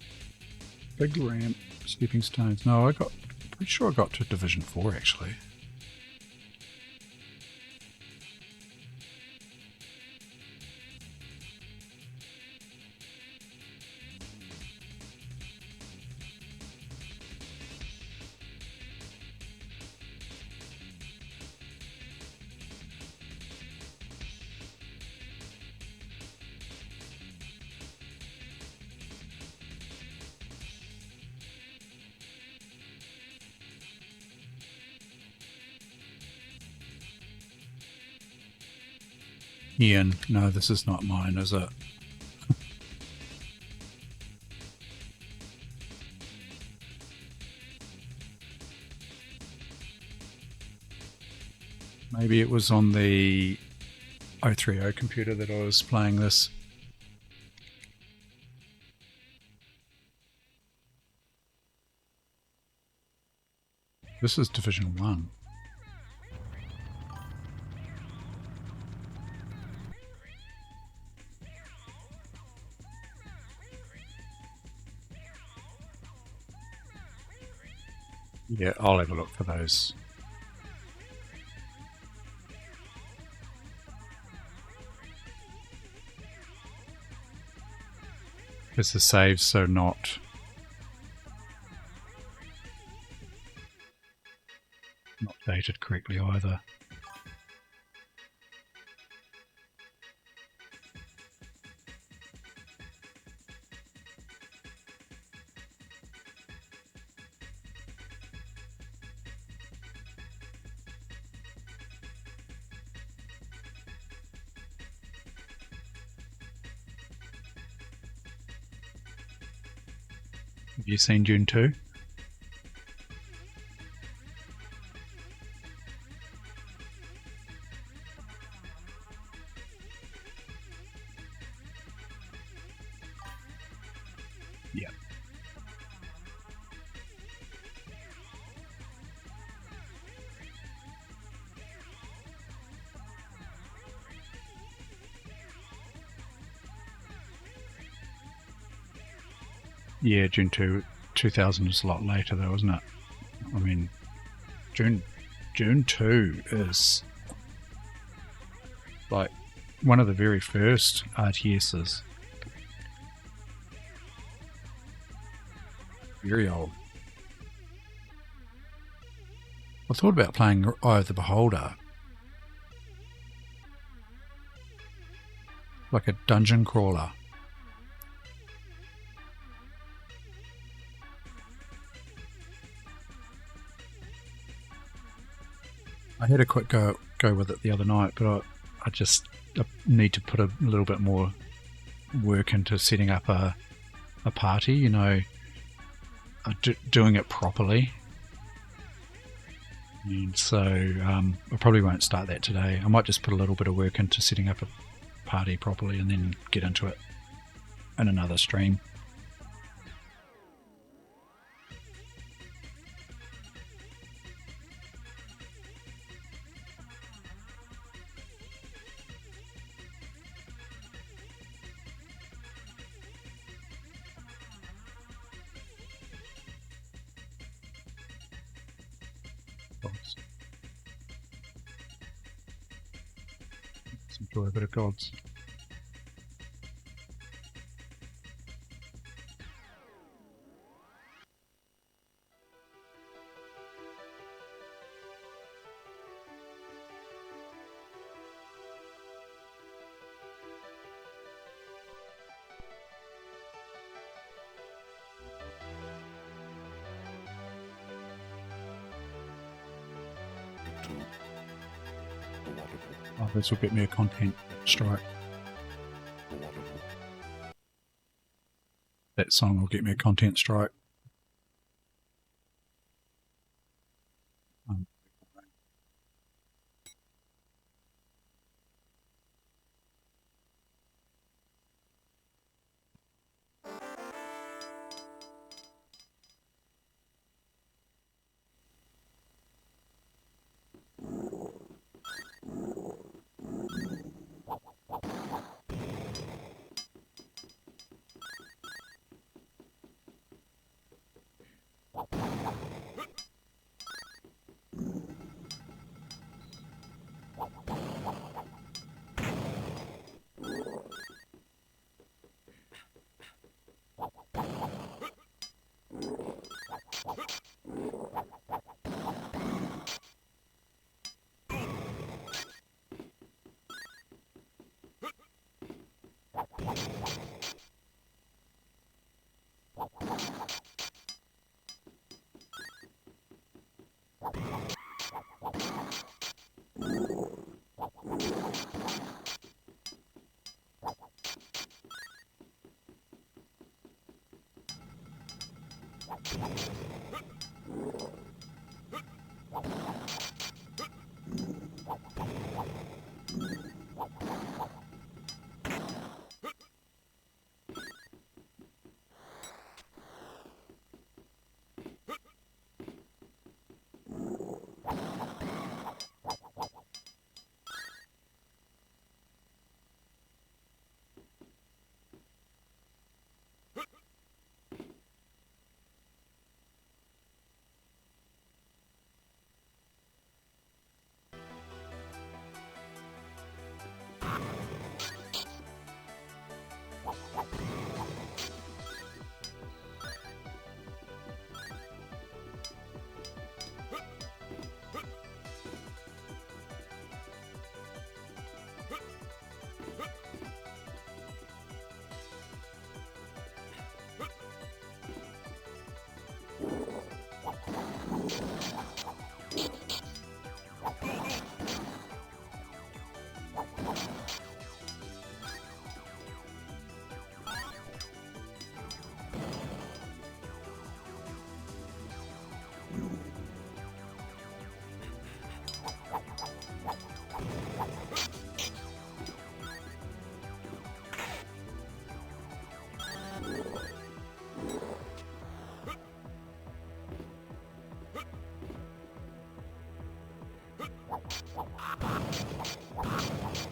Big ramp, stepping stones. No, pretty sure I got to Division 4 actually. Ian, no, this is not mine, is it? Maybe it was on the A30 computer that I was playing this. This is Division 1. Yeah, I'll have a look for those. Because the saves are not dated correctly either. Have you seen Dune 2? Yeah. Yeah, June 2000 is a lot later though, isn't it? I mean, June 2 is like one of the very first RTSs. Very old. I thought about playing Eye of the Beholder. Like a dungeon crawler. I had a quick go with it the other night, but I just need to put a little bit more work into setting up a party, you know, doing it properly. And so I probably won't start that today. I might just put a little bit of work into setting up a party properly and then get into it in another stream. Let's enjoy a bit of gods. Oh, this will get me a content strike. That song will get me a content strike.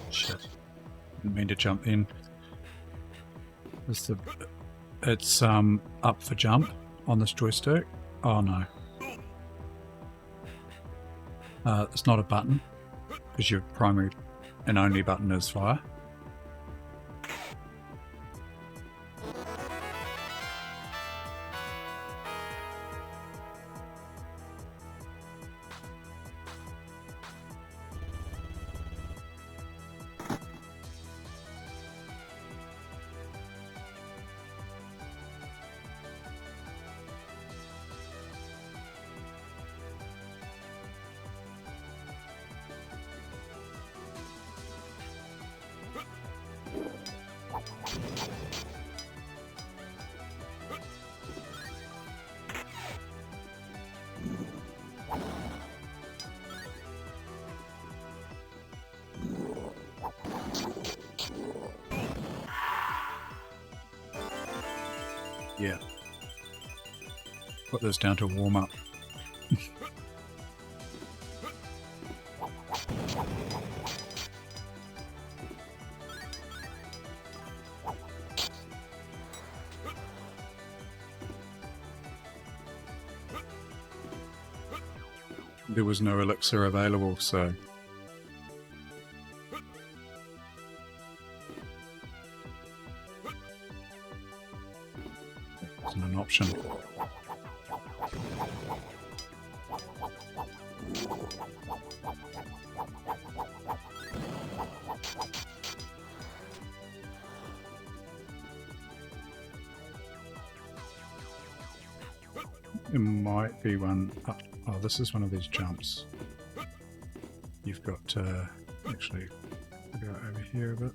Shit. Didn't mean to jump in. It's up for jump on this joystick. Oh no. It's not a button, because your primary and only button is fire. Yeah. Put this down to warm up. There was no elixir available, so it wasn't an option. It might be one up. Oh, this is one of these jumps. You've got to actually go over here a bit.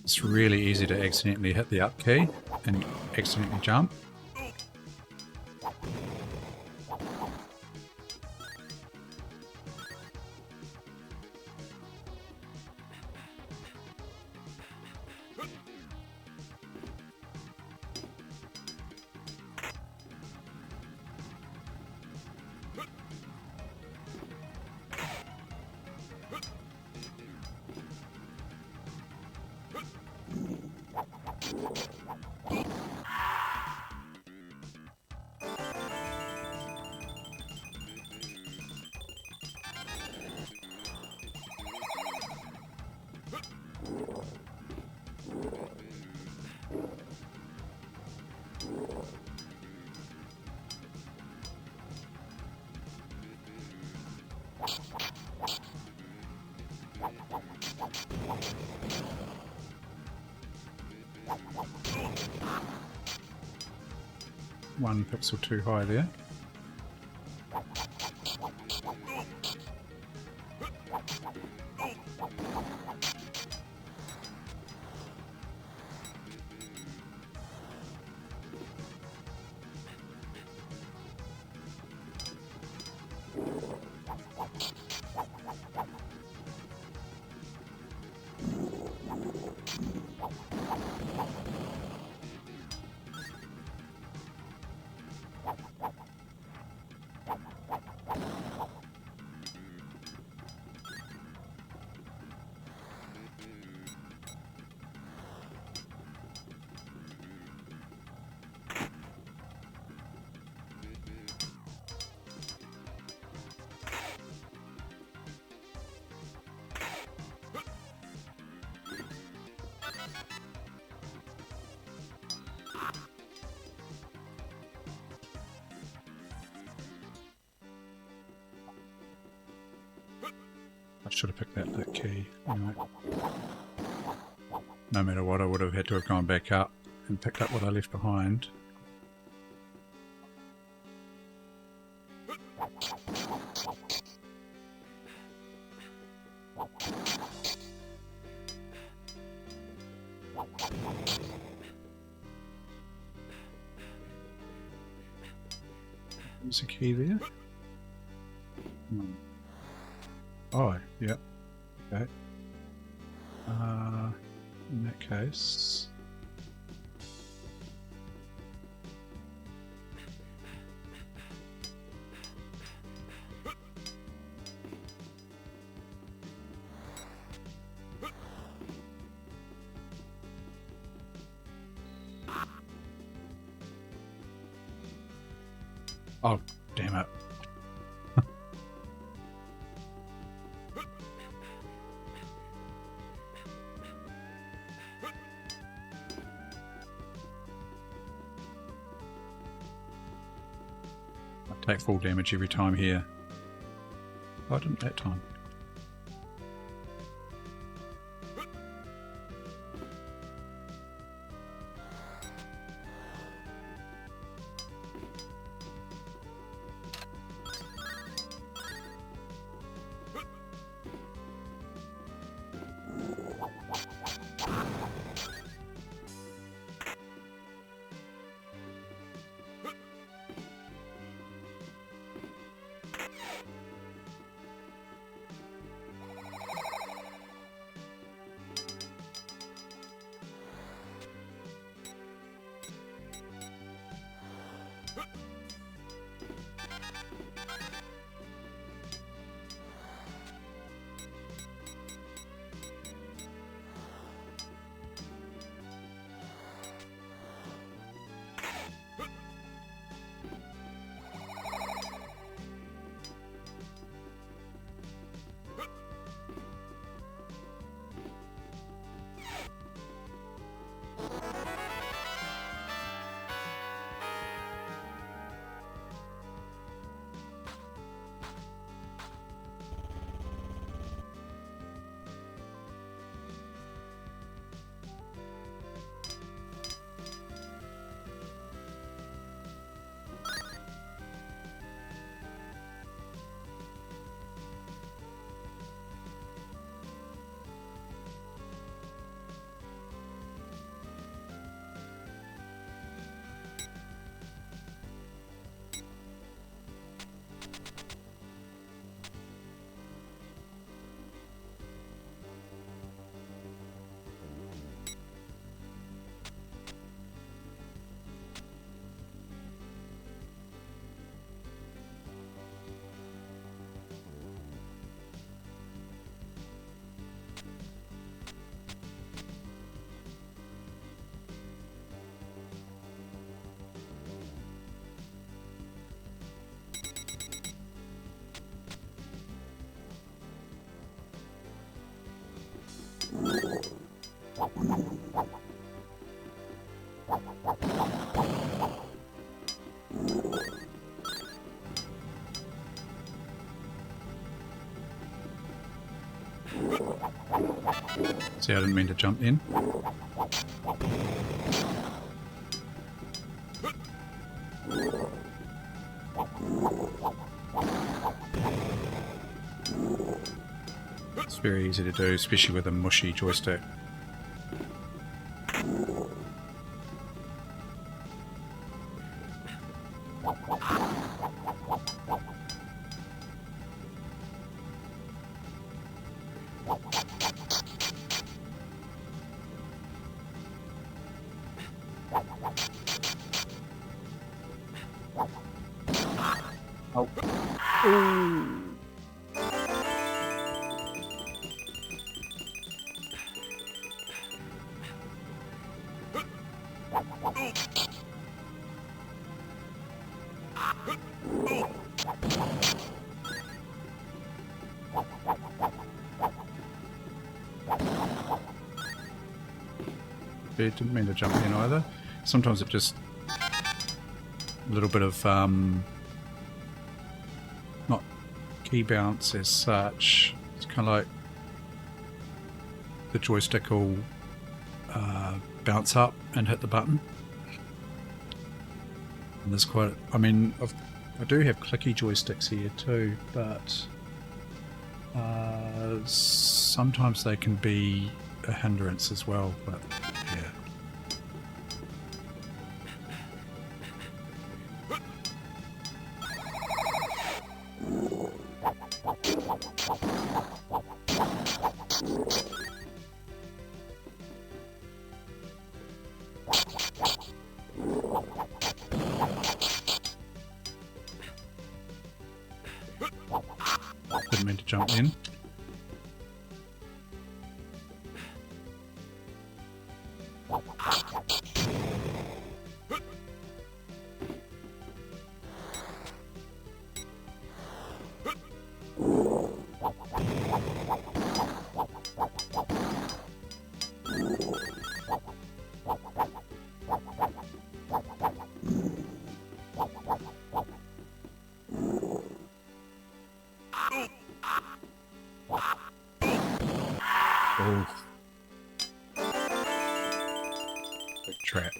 It's really easy to accidentally hit the up key. and accidentally jump. One pixel too high there. I should have picked that key. Anyway. No matter what, I would have had to have gone back up and picked up what I left behind. There's a key there. Oh, yeah. Okay. In that case... Oh, damn it. I take full damage every time here. Oh, I didn't that time. See, I didn't mean to jump in. It's very easy to do, especially with a mushy joystick. Oh. Ooh. It didn't mean to jump in either. Sometimes it just a little bit of not key bounce as such. It's kind of like the joystick will bounce up and hit the button. And there's quite, I mean, I do have clicky joysticks here too, but sometimes they can be a hindrance as well, but yeah. Didn't mean to jump in. Oh. Big trap.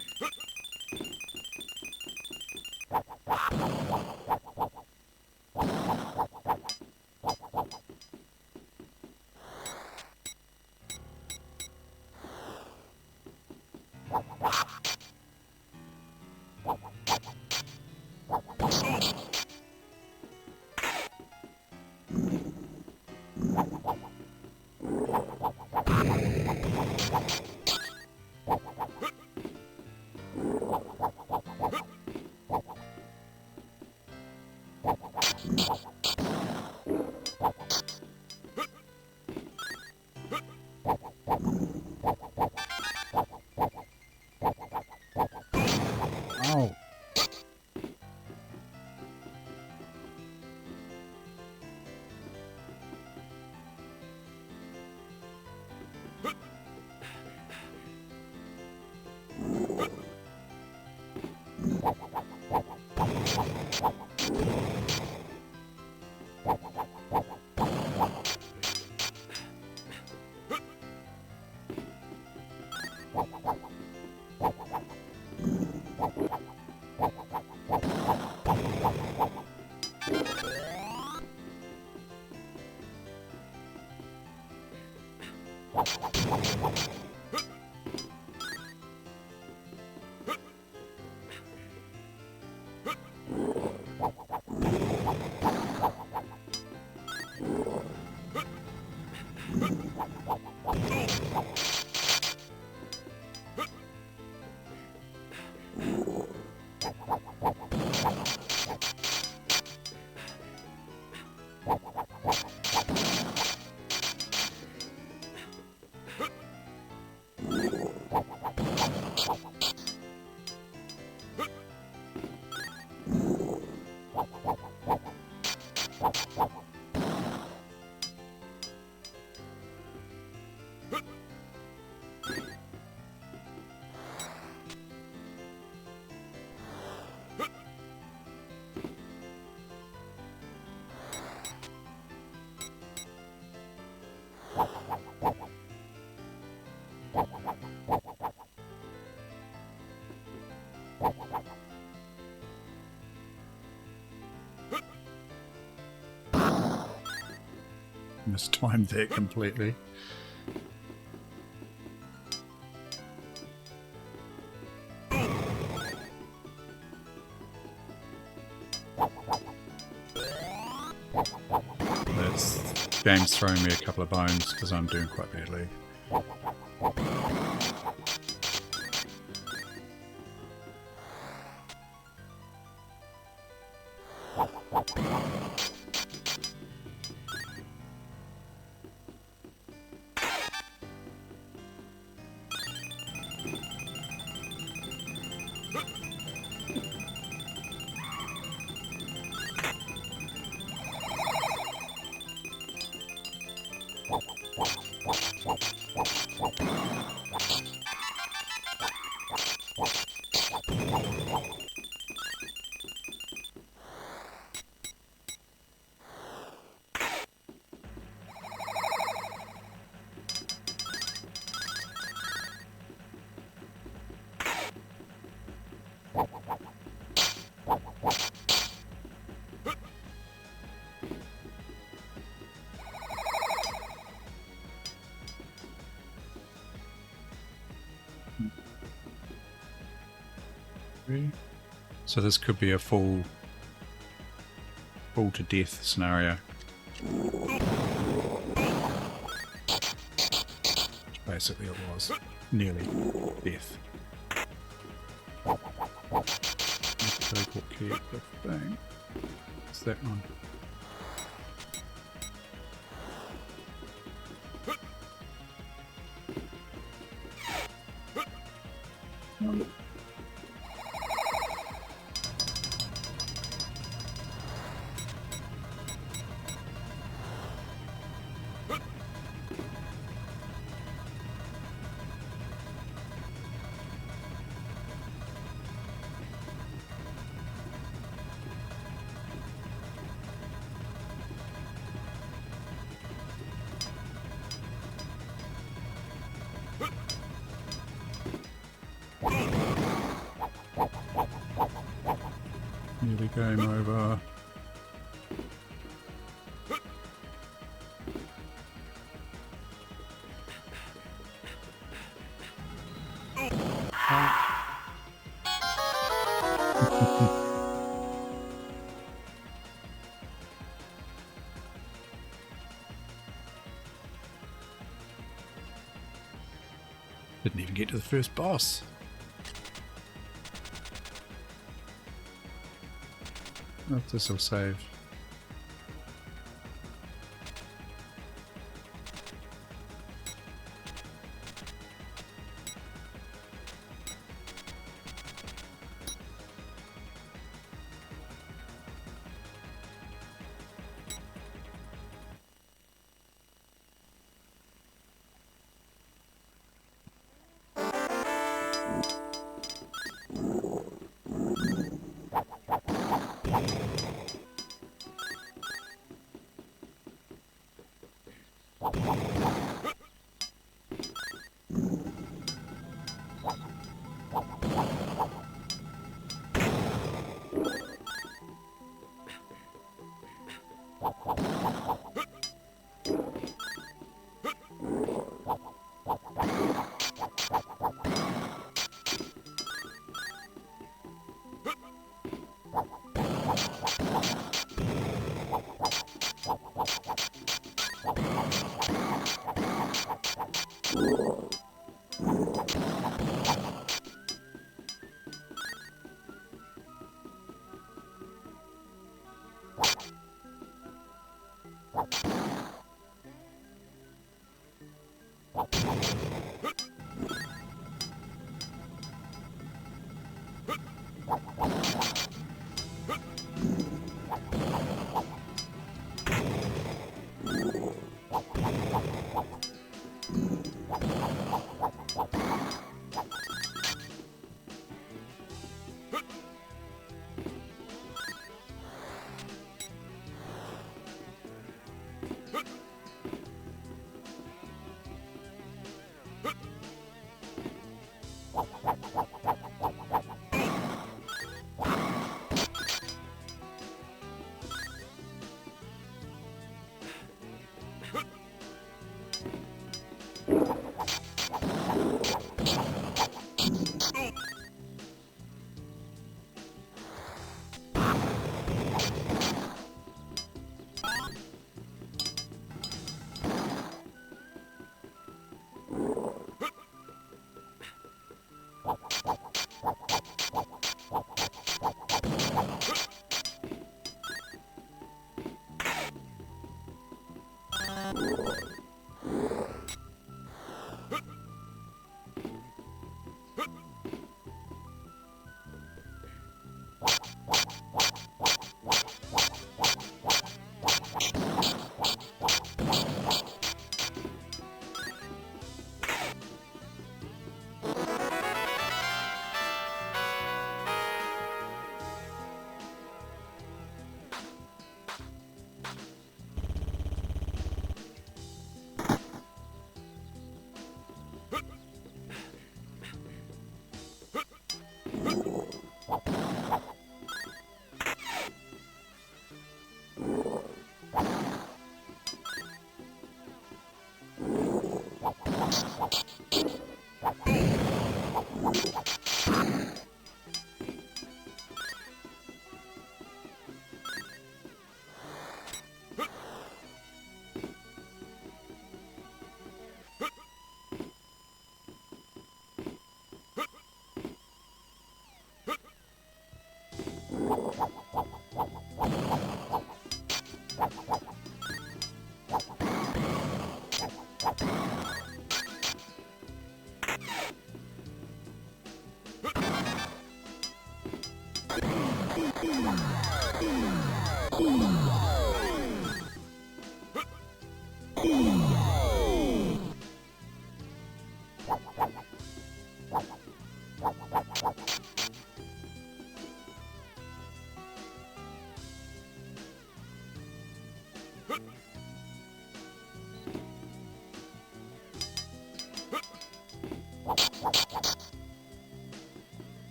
mistimed that completely. This game's throwing me a couple of bones because I'm doing quite badly. So this could be a full to death scenario. Which basically it was. Nearly death. Critical key of the thing. It's that one. Nearly game over. Didn't even get to the first boss. Oh, this will save.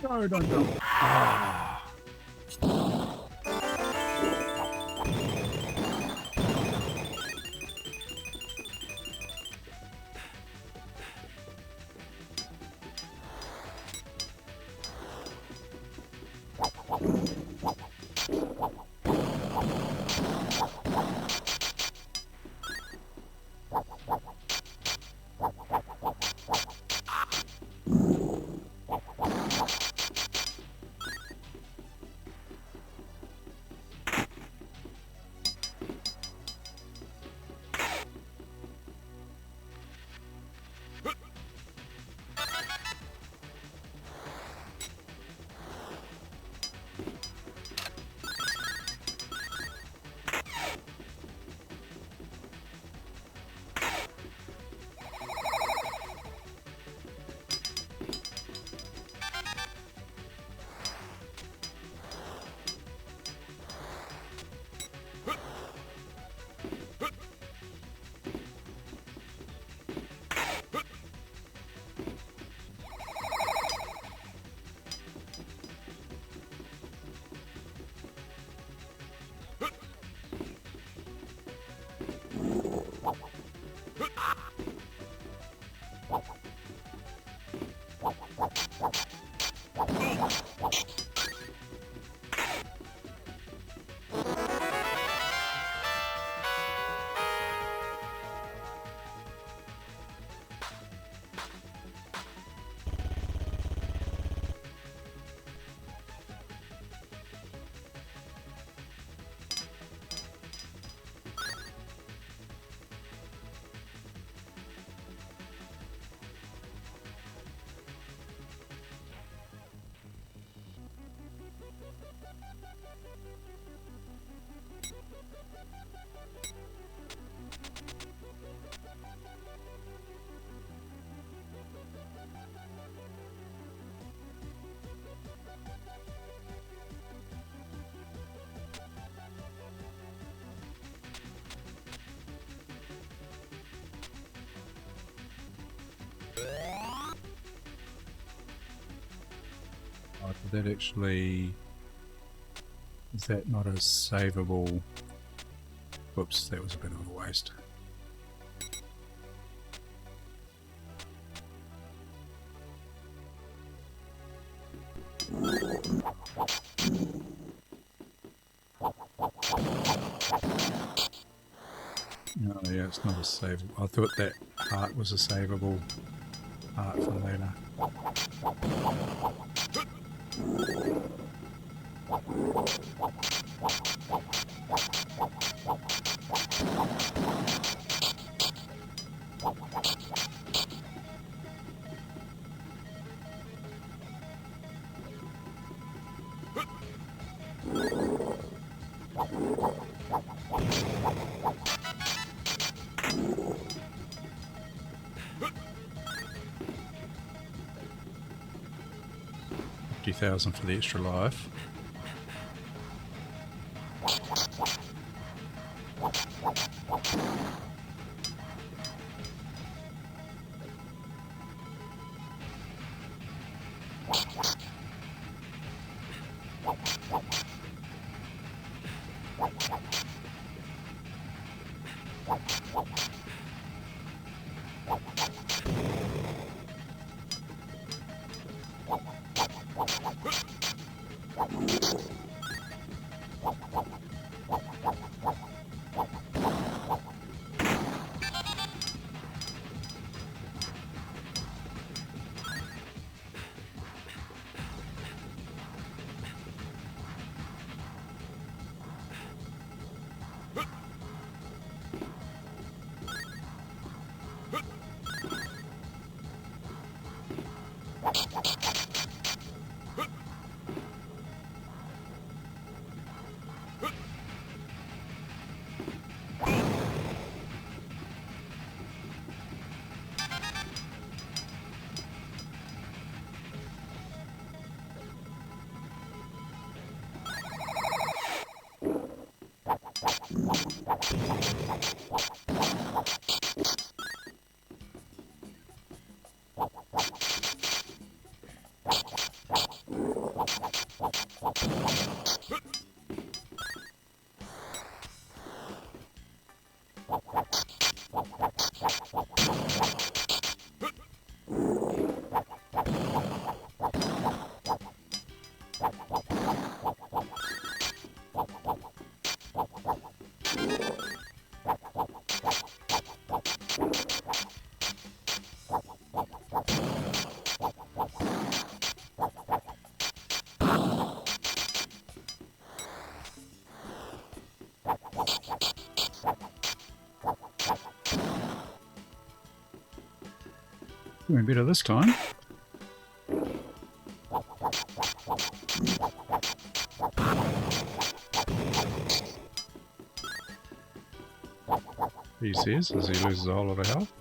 No, don't jump. Oh, did that actually... Is that not a savable... Whoops, that was a bit of a waste. No, yeah, it's not a savable. I thought that heart was a savable heart for later. $50,000 for the extra life. Doing better this time. He says as he loses a whole lot of health.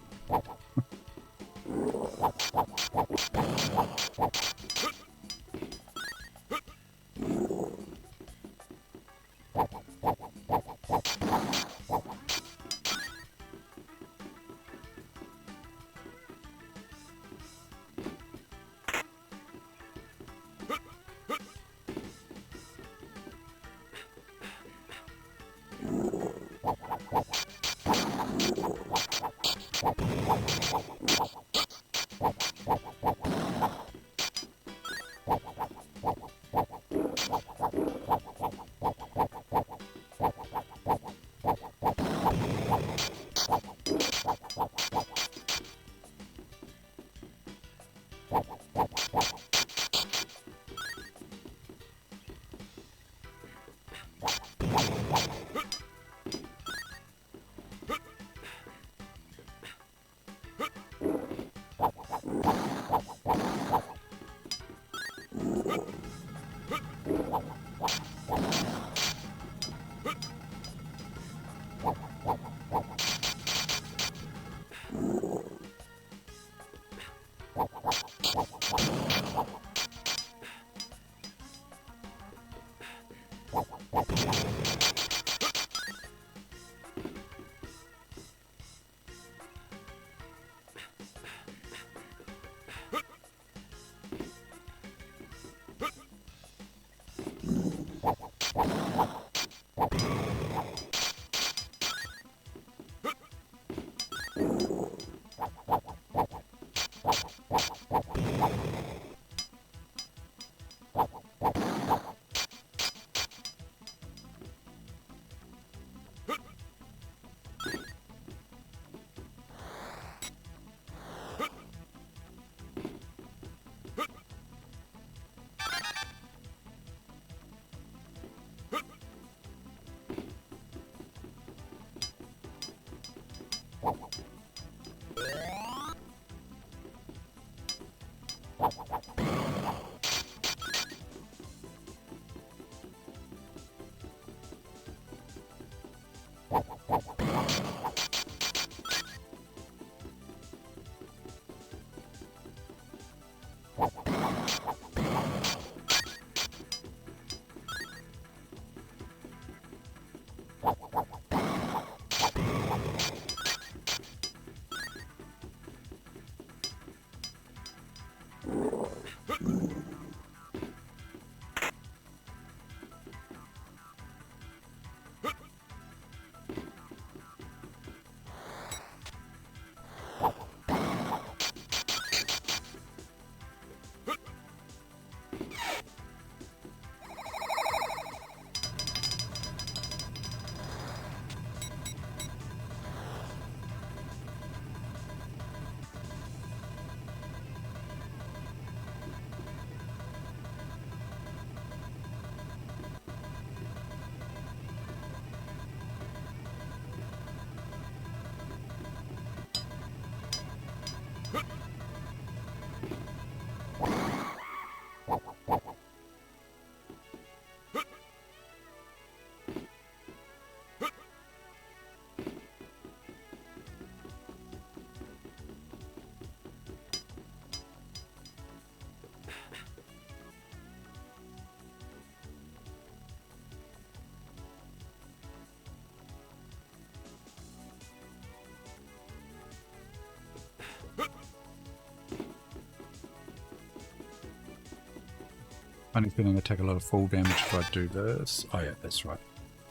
Funny feeling I take a lot of fall damage if I do this. Oh yeah, that's right.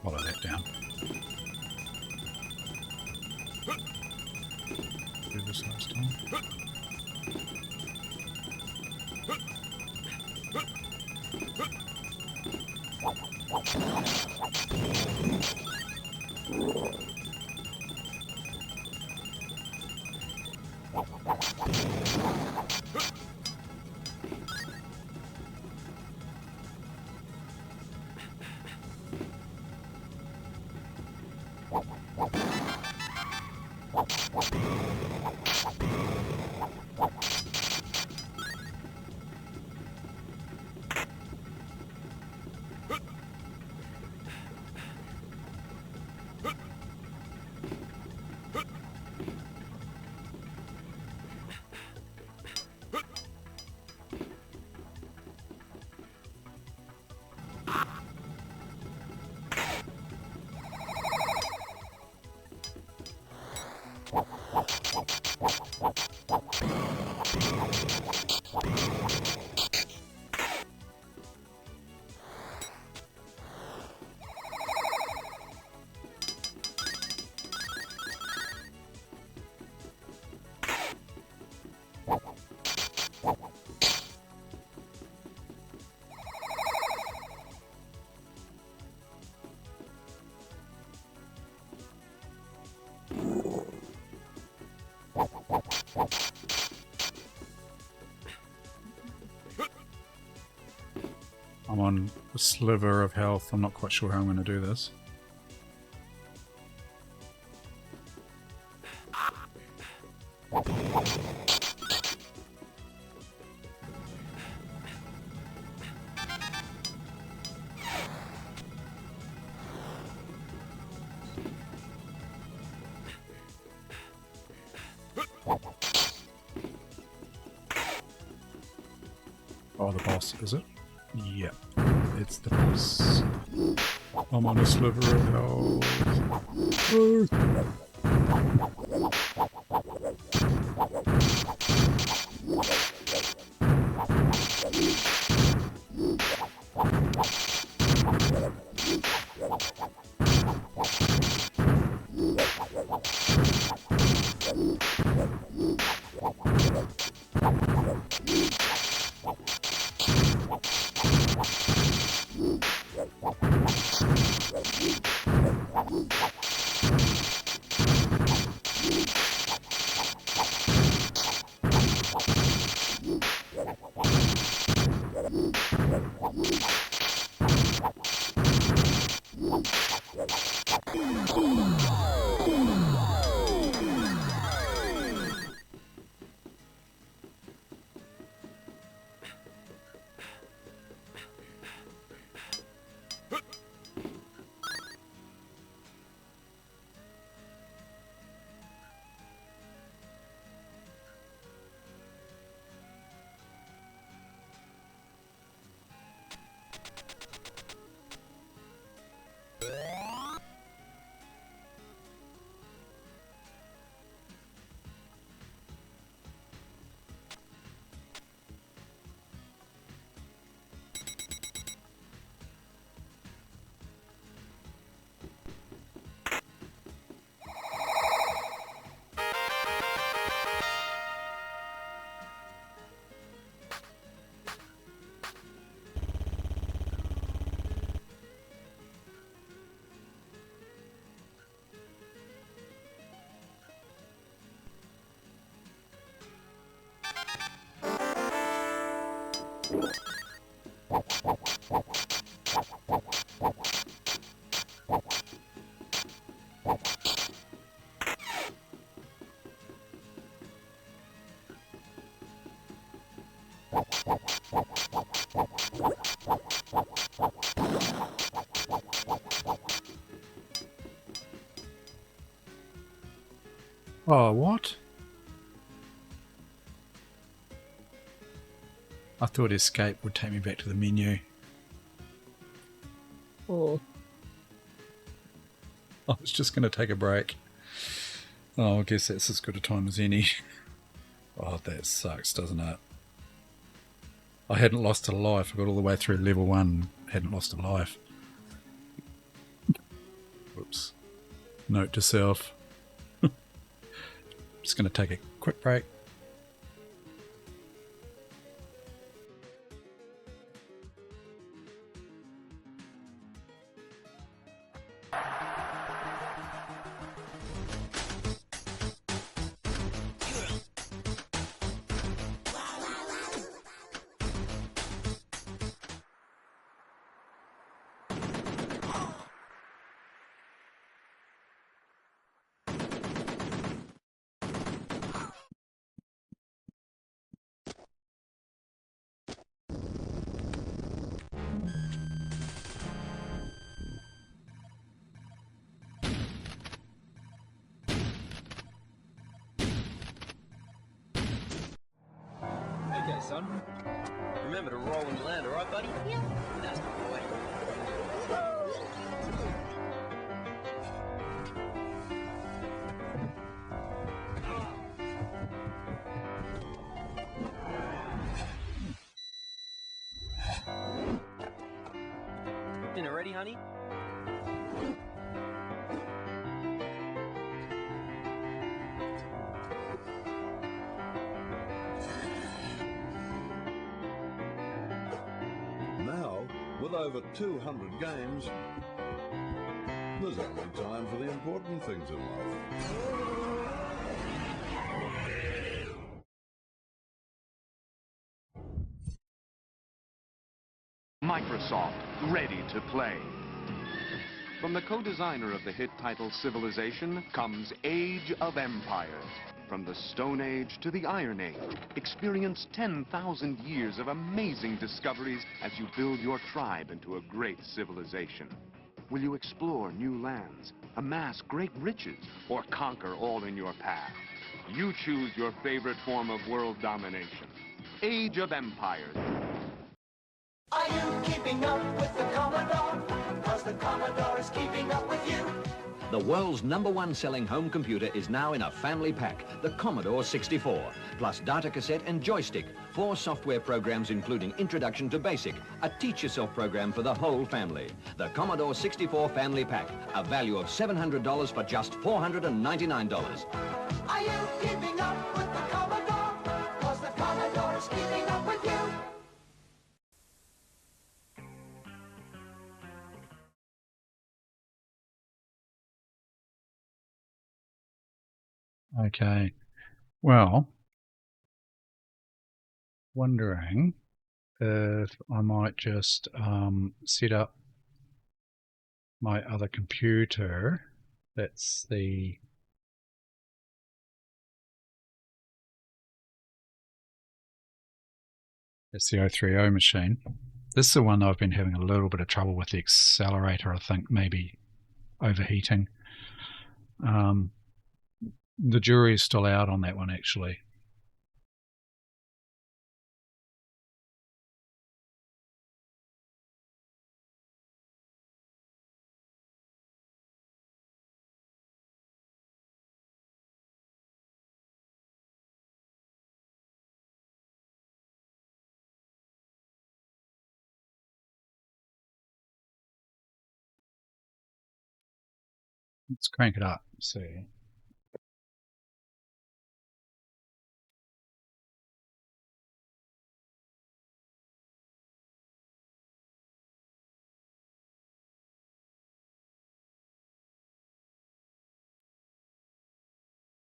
Follow that down. Do this last time. I'm on a sliver of health. I'm not quite sure how I'm going to do this. Oh, the boss, is it? Yeah, it's the boss. I'm on a sliver of health. Oh, what? I thought escape would take me back to the menu. Oh. I was just going to take a break. Oh, I guess that's as good a time as any. Oh, that sucks, doesn't it? I hadn't lost a life. I got all the way through level 1, hadn't lost a life. Whoops. Note to self. Just going to take a quick break. Okay, son. Remember to roll and land, alright, buddy? Yep. That's the boy. Dinner ready, honey? Now, with over 200 games, there's only time for the important things in life. Microsoft, ready to play. From the co-designer of the hit title Civilization comes Age of Empires. From the Stone Age to the Iron Age, experience 10,000 years of amazing discoveries as you build your tribe into a great civilization. Will you explore new lands, amass great riches, or conquer all in your path? You choose your favorite form of world domination. Age of Empires. Are you keeping up with the Commodore? 'Cause the Commodore is keeping up with you. The world's #1 selling home computer is now in a family pack, the Commodore 64, plus data cassette and joystick, 4 software programs including Introduction to Basic, a teach-yourself program for the whole family. The Commodore 64 Family Pack, a value of $700 for just $499. Are you keeping up with the Commodore? 'Cause the Commodore is keeping up with you. Okay. Well, wondering if I might just set up my other computer. That's the O30 machine. This is the one I've been having a little bit of trouble with the accelerator, I think, maybe overheating. The jury is still out on that one, actually. Let's crank it up. See.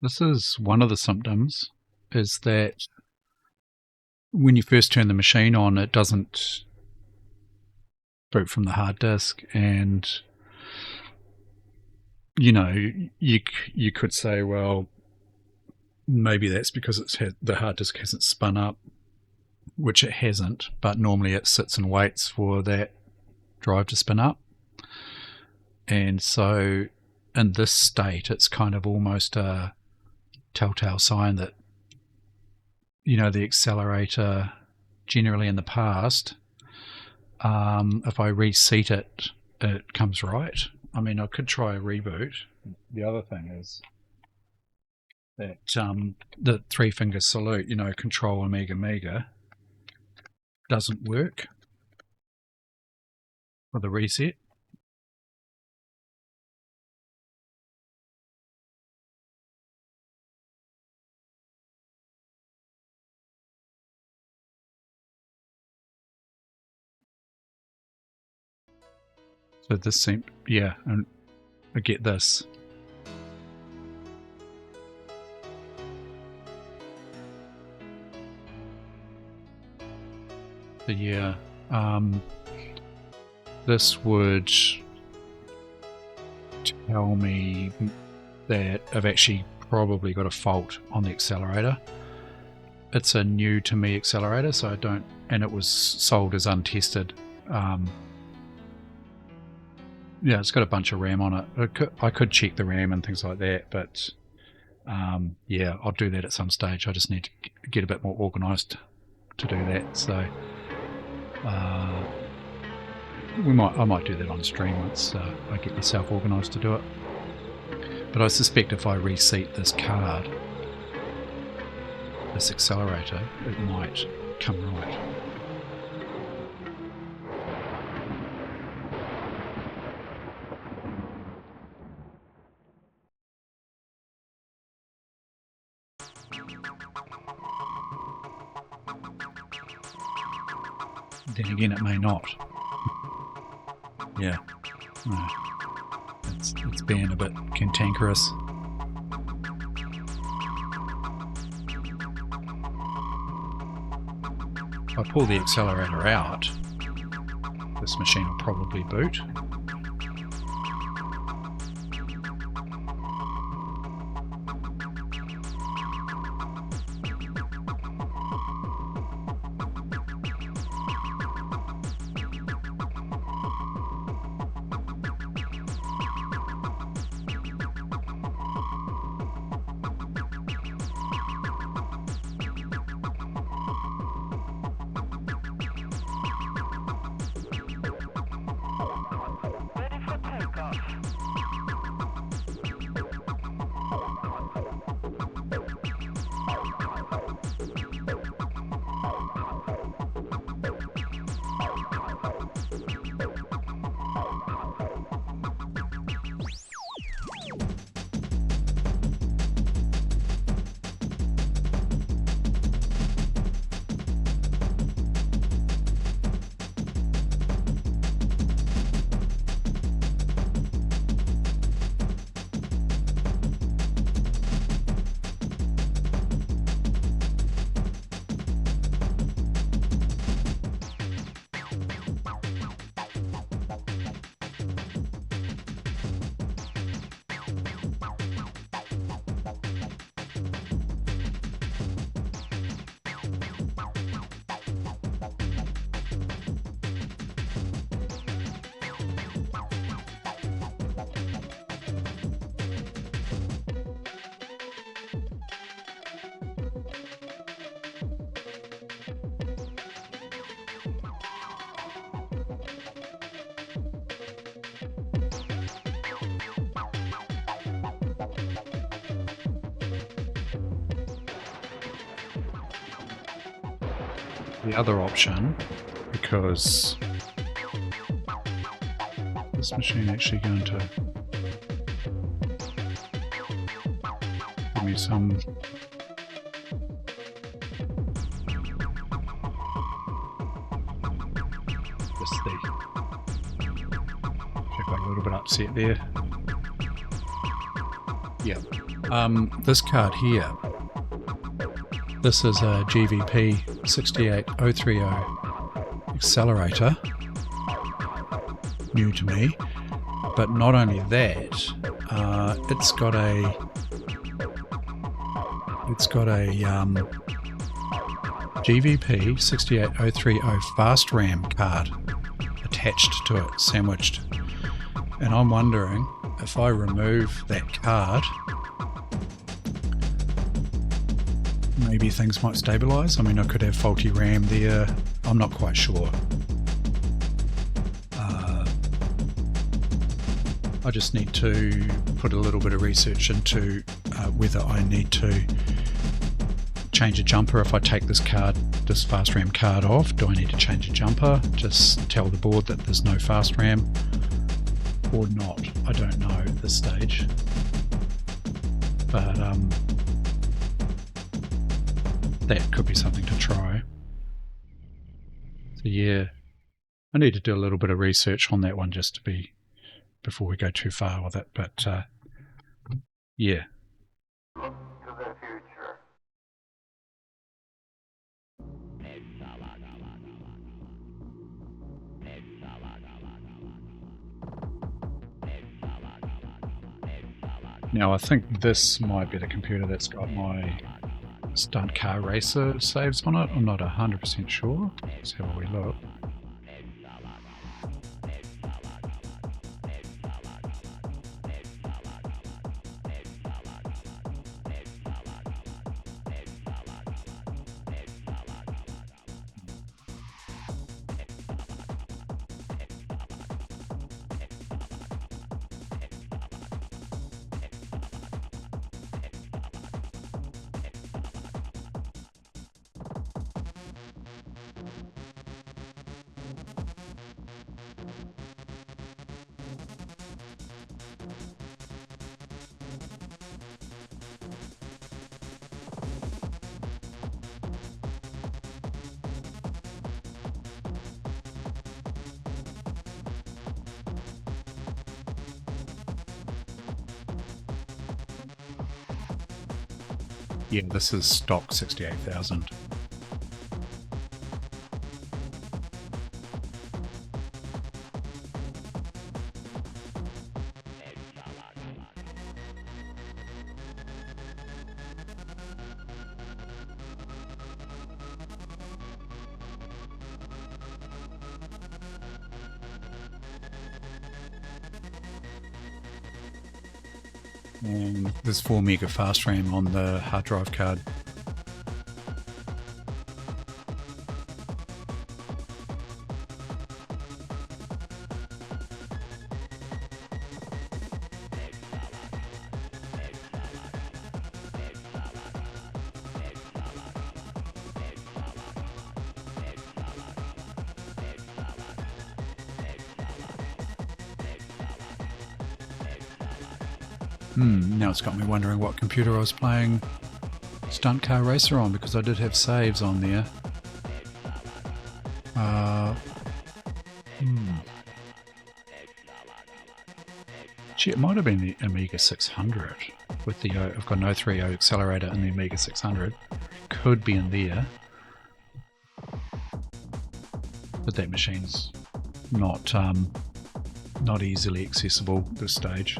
This is one of the symptoms, is that when you first turn the machine on, it doesn't boot from the hard disk, and you know, you could say, well, maybe that's because the hard disk hasn't spun up, which it hasn't, but normally it sits and waits for that drive to spin up. And so in this state, it's kind of almost a telltale sign that, you know, the accelerator generally in the past, if I reseat it, it comes right. I mean, I could try a reboot. The other thing is that the 3-finger salute, you know, Control Omega Mega, doesn't work for the reset. So this seems, yeah, and I get this. So yeah, this would tell me that I've actually probably got a fault on the accelerator. It's a new to me accelerator, so I don't, and it was sold as untested. Yeah, it's got a bunch of RAM on it. I could check the RAM and things like that, but yeah, I'll do that at some stage. I just need to get a bit more organised to do that. So I might do that on stream once I get myself organised to do it. But I suspect if I reseat this card, this accelerator, it might come right. Then again, it may not. Yeah, no. It's being a bit cantankerous. If I pull the accelerator out, this machine will probably boot. The other option, because this machine actually going to give me some got a little bit upset there. Yeah. This card here, this is a GVP 68030 accelerator, new to me, but not only that, It's got a GVP 68030 fast RAM card attached to it, sandwiched. And I'm wondering if I remove that card, maybe things might stabilize. I mean, I could have faulty RAM there. I'm not quite sure. I just need to put a little bit of research into whether I need to change a jumper. If I take this fast RAM card off, do I need to change a jumper? Just tell the board that there's no fast RAM or not. I don't know at this stage. But that could be something to try. So yeah, I need to do a little bit of research on that one just to be before we go too far with it. But yeah. Look to the future. Now I think this might be the computer that's got my Stunt Car Racer saves on it. I'm not 100% sure. Let's have a wee look. Yeah, this is stock 68,000. And there's 4 mega fast RAM on the hard drive card. Now it's got me wondering what computer I was playing Stunt Car Racer on, because I did have saves on there. Gee, it might have been the Amiga 600 with the I've got an 030 accelerator in the Amiga 600. Could be in there, but that machine's not easily accessible at this stage.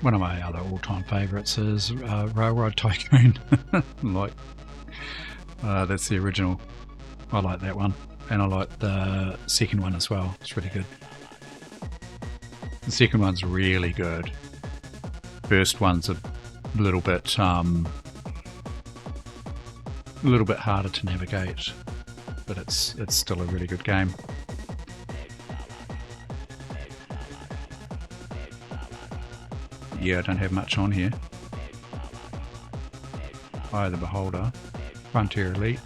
One of my other all-time favourites is Railroad Tycoon. That's the original. I like that one, and I like the second one as well. It's really good. The second one's really good. First one's a little bit harder to navigate, but it's still a really good game. Yeah, I don't have much on here. Eye of the Beholder, Frontier Elite.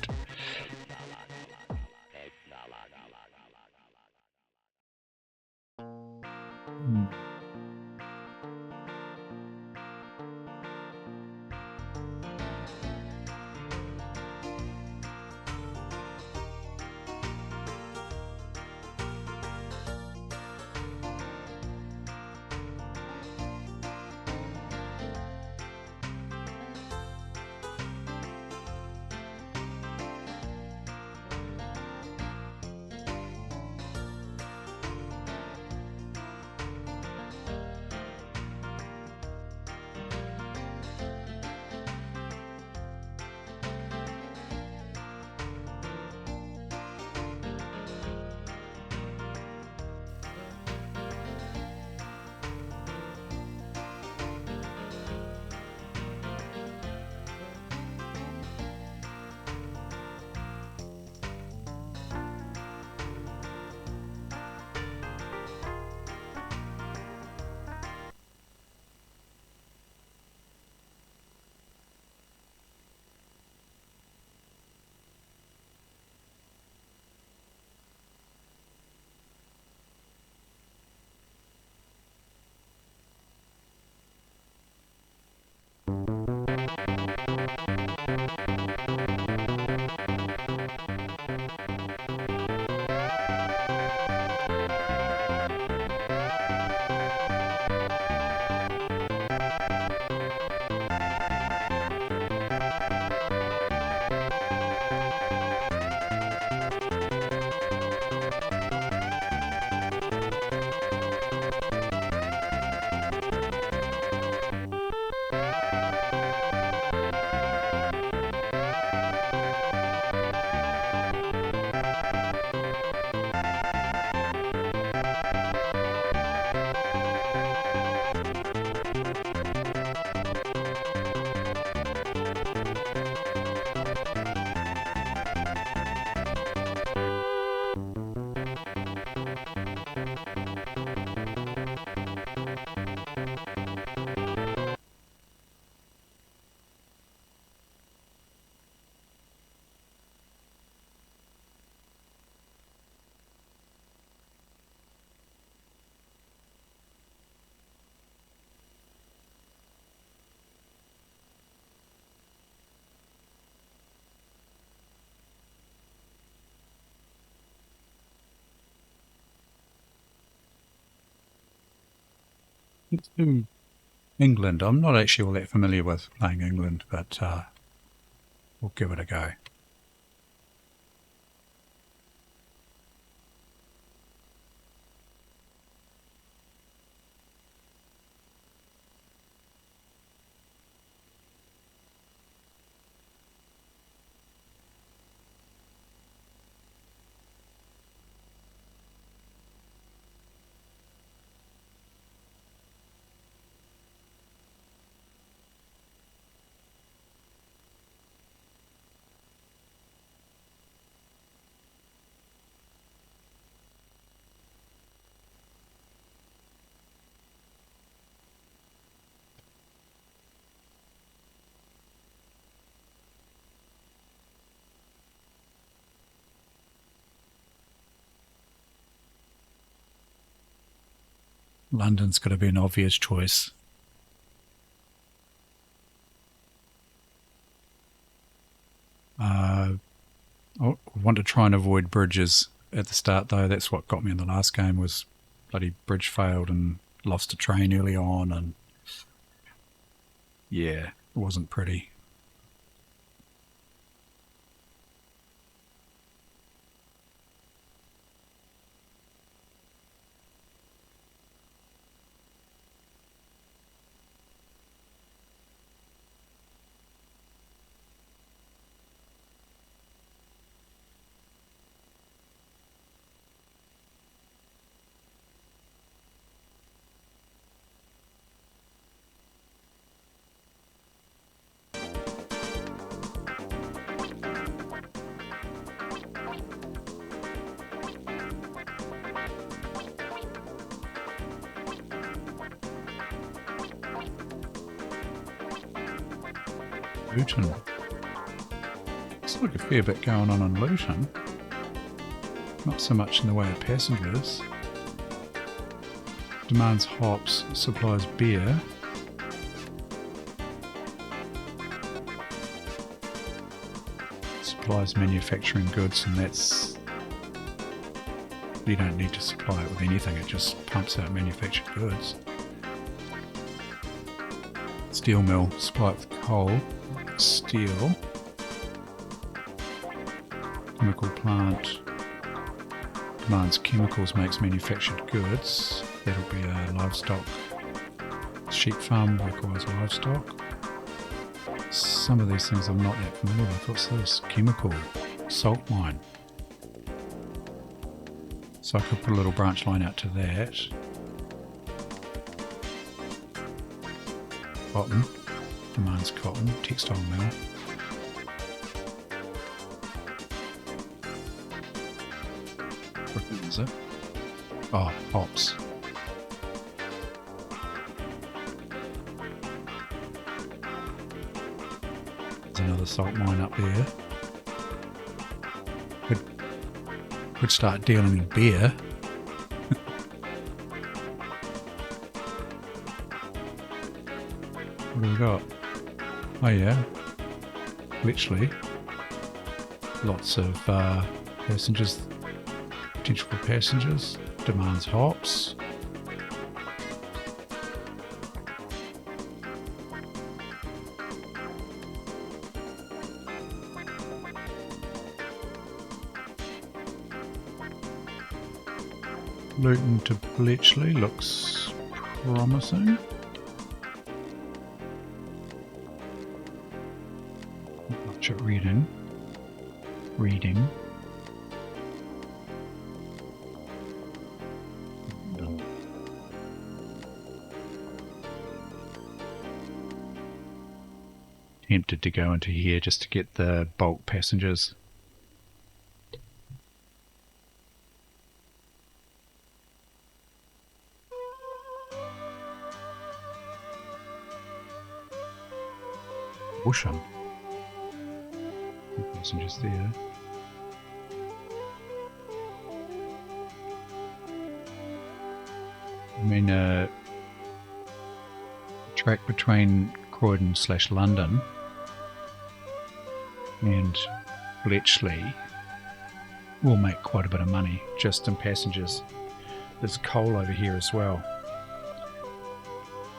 to England. I'm not actually all that familiar with playing England, but we'll give it a go. London's got to be an obvious choice. I want to try and avoid bridges at the start, though. That's what got me in the last game, was bloody bridge failed and lost a train early on, and yeah, it wasn't pretty. Luton. Looks like a fair bit going on in Luton. Not so much in the way of passengers. Demands hops, supplies beer. Supplies manufacturing goods, and that's... You don't need to supply it with anything, it just pumps out manufactured goods. Steel mill, supply it with coal. Steel. Chemical plant demands chemicals, makes manufactured goods. That'll be a livestock. Sheep farm requires livestock. Some of these things I'm not that familiar with. What's this? Chemical. Salt mine. So I could put a little branch line out to that. Cotton. Demands cotton. Textile mill. What is it? Oh, hops. There's another salt mine up there. Could start dealing in beer. What do we got? Oh yeah, literally lots of passengers, potential for passengers, demands hops. Luton to Bletchley looks promising. Much at reading. No. Tempted to go into here just to get the bulk passengers. Ocean. Passengers there. I mean, track between Croydon / London and Bletchley will make quite a bit of money, just in passengers. There's coal over here as well.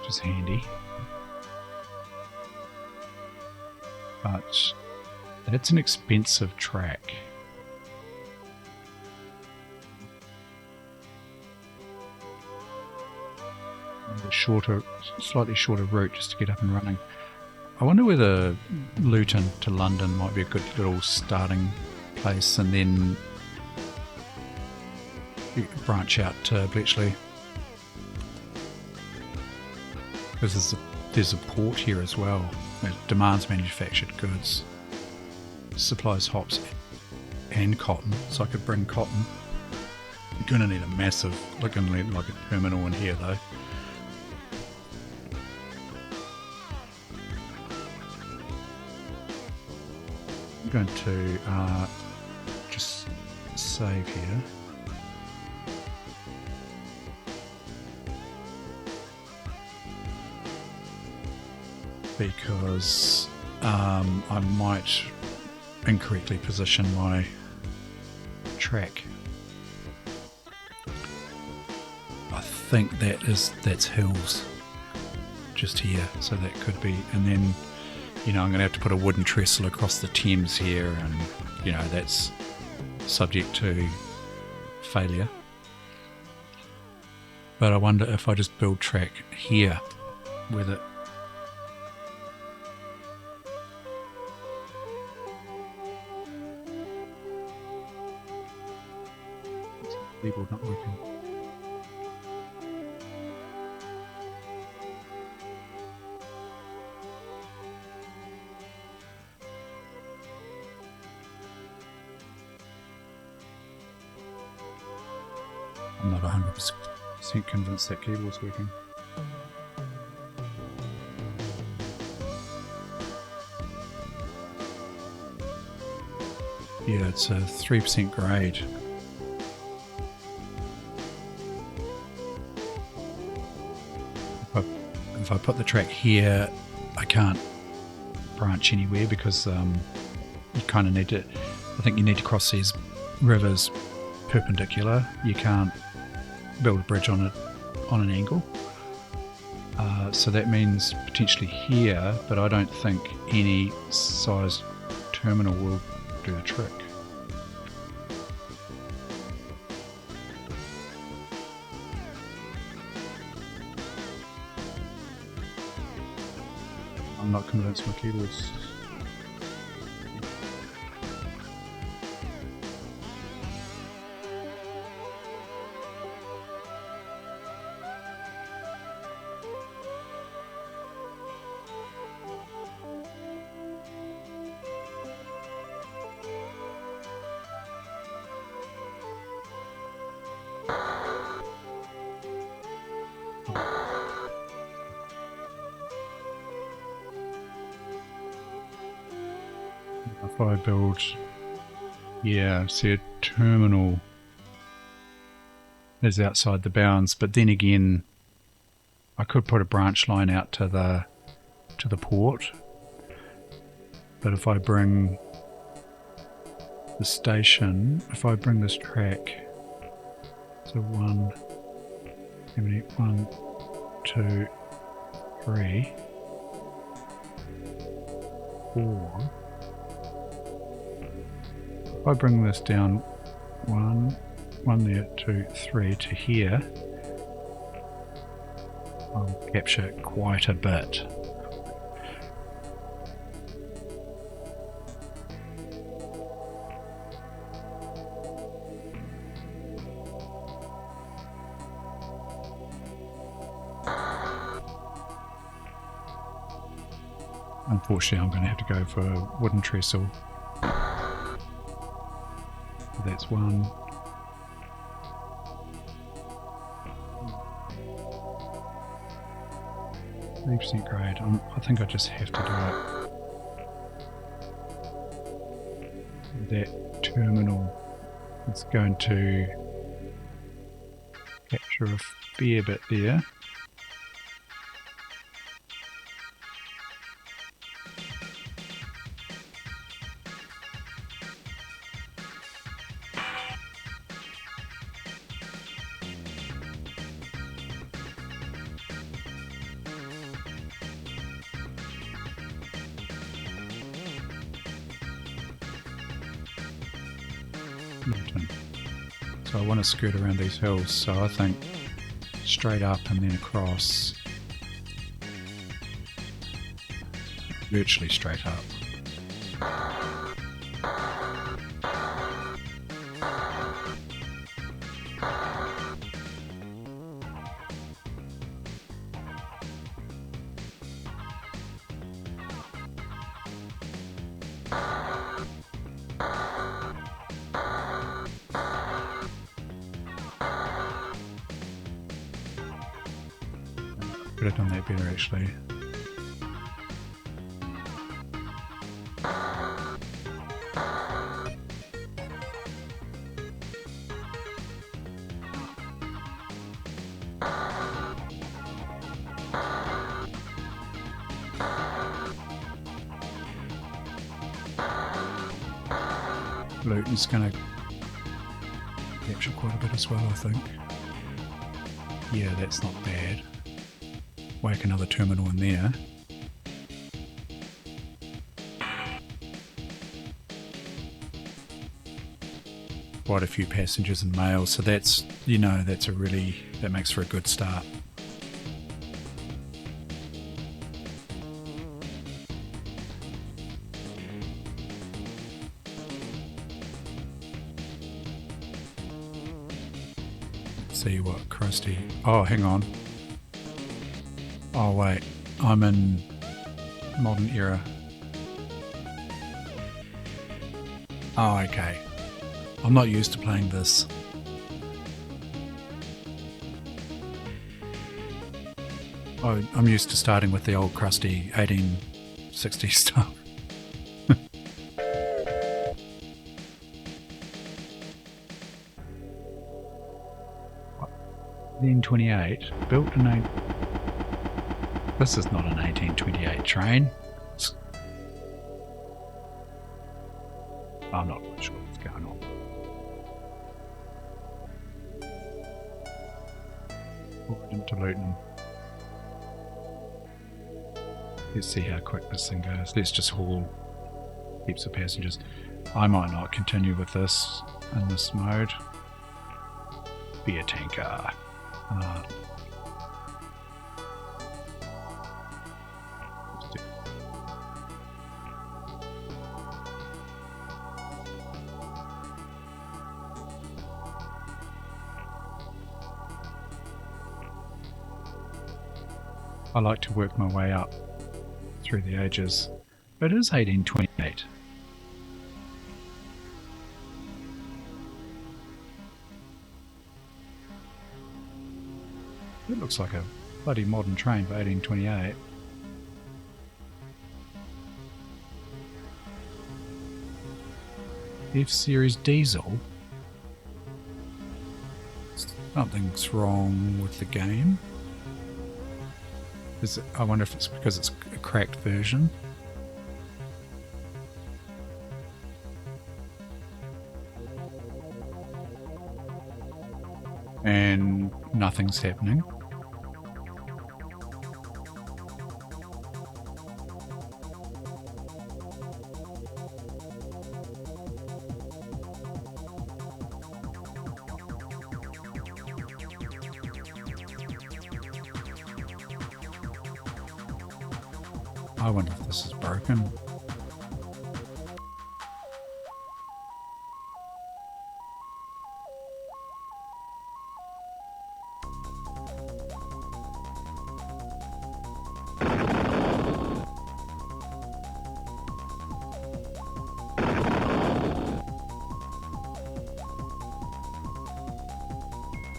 which is handy. But it's an expensive track. A shorter, slightly shorter route just to get up and running. I wonder whether Luton to London might be a good little starting place, and then you branch out to Bletchley. Because there's a port here as well. It demands manufactured goods, supplies hops and cotton, so I could bring cotton. You're going to need a massive, like a terminal in here though. I'm going to just save here. Because I might incorrectly position my track. I think that's hills just here, so that could be, and then I'm going to have to put a wooden trestle across the Thames here, and that's subject to failure. But I wonder if I just build track here with it. Keyboard not working. I'm not 100% convinced that keyboard's working. Yeah, it's a 3% grade. If I put the track here, I can't branch anywhere because you kind of need to, I think you need to cross these rivers perpendicular. You can't build a bridge on an angle. So that means potentially here, but I don't think any size terminal will do the trick. I'm not convinced my keyboard's... If I build, see a terminal is outside the bounds, but then again, I could put a branch line out to the port. But if I bring the station, if I bring this track, so 1, 2, 3, 4. If I bring this down 1 there, 2, 3 to here, I'll capture quite a bit. Unfortunately, I'm going to have to go for a wooden trestle. That's 1. % grade. I think I just have to do it. That terminal is going to capture a fair bit there. Luton. So I want to skirt around these hills, so I think straight up and then across. Virtually straight up. Could have done that better actually. Luton's going to capture quite a bit as well, I think. Yeah, that's not bad. Whack another terminal in there. Quite a few passengers and mail, so that's, you know, that's a really, that makes for a good start. See what crusty. Oh, hang on. Oh wait, I'm in modern era. Oh, okay. I'm not used to playing this. Oh, I'm used to starting with the old crusty 1860 stuff. 1828, built in a... This is not an 1828 train. I'm not quite sure what's going on. Forward into Luton. Let's see how quick this thing goes. Let's just haul heaps of passengers. I might not continue with this in this mode. Be a tanker. I like to work my way up through the ages. But it is 1828. It looks like a bloody modern train for 1828. F-Series diesel? Something's wrong with the game. Is it, I wonder if it's because it's a cracked version. And nothing's happening. I wonder if this is broken.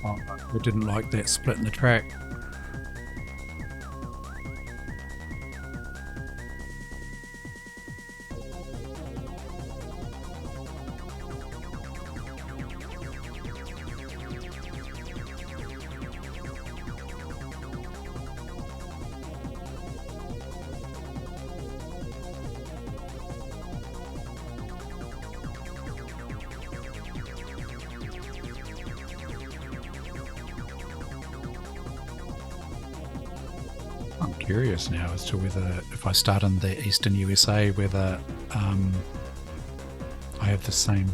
Oh, I didn't like that split in the track. I'm curious now as to whether, if I start in the eastern USA, whether I have the same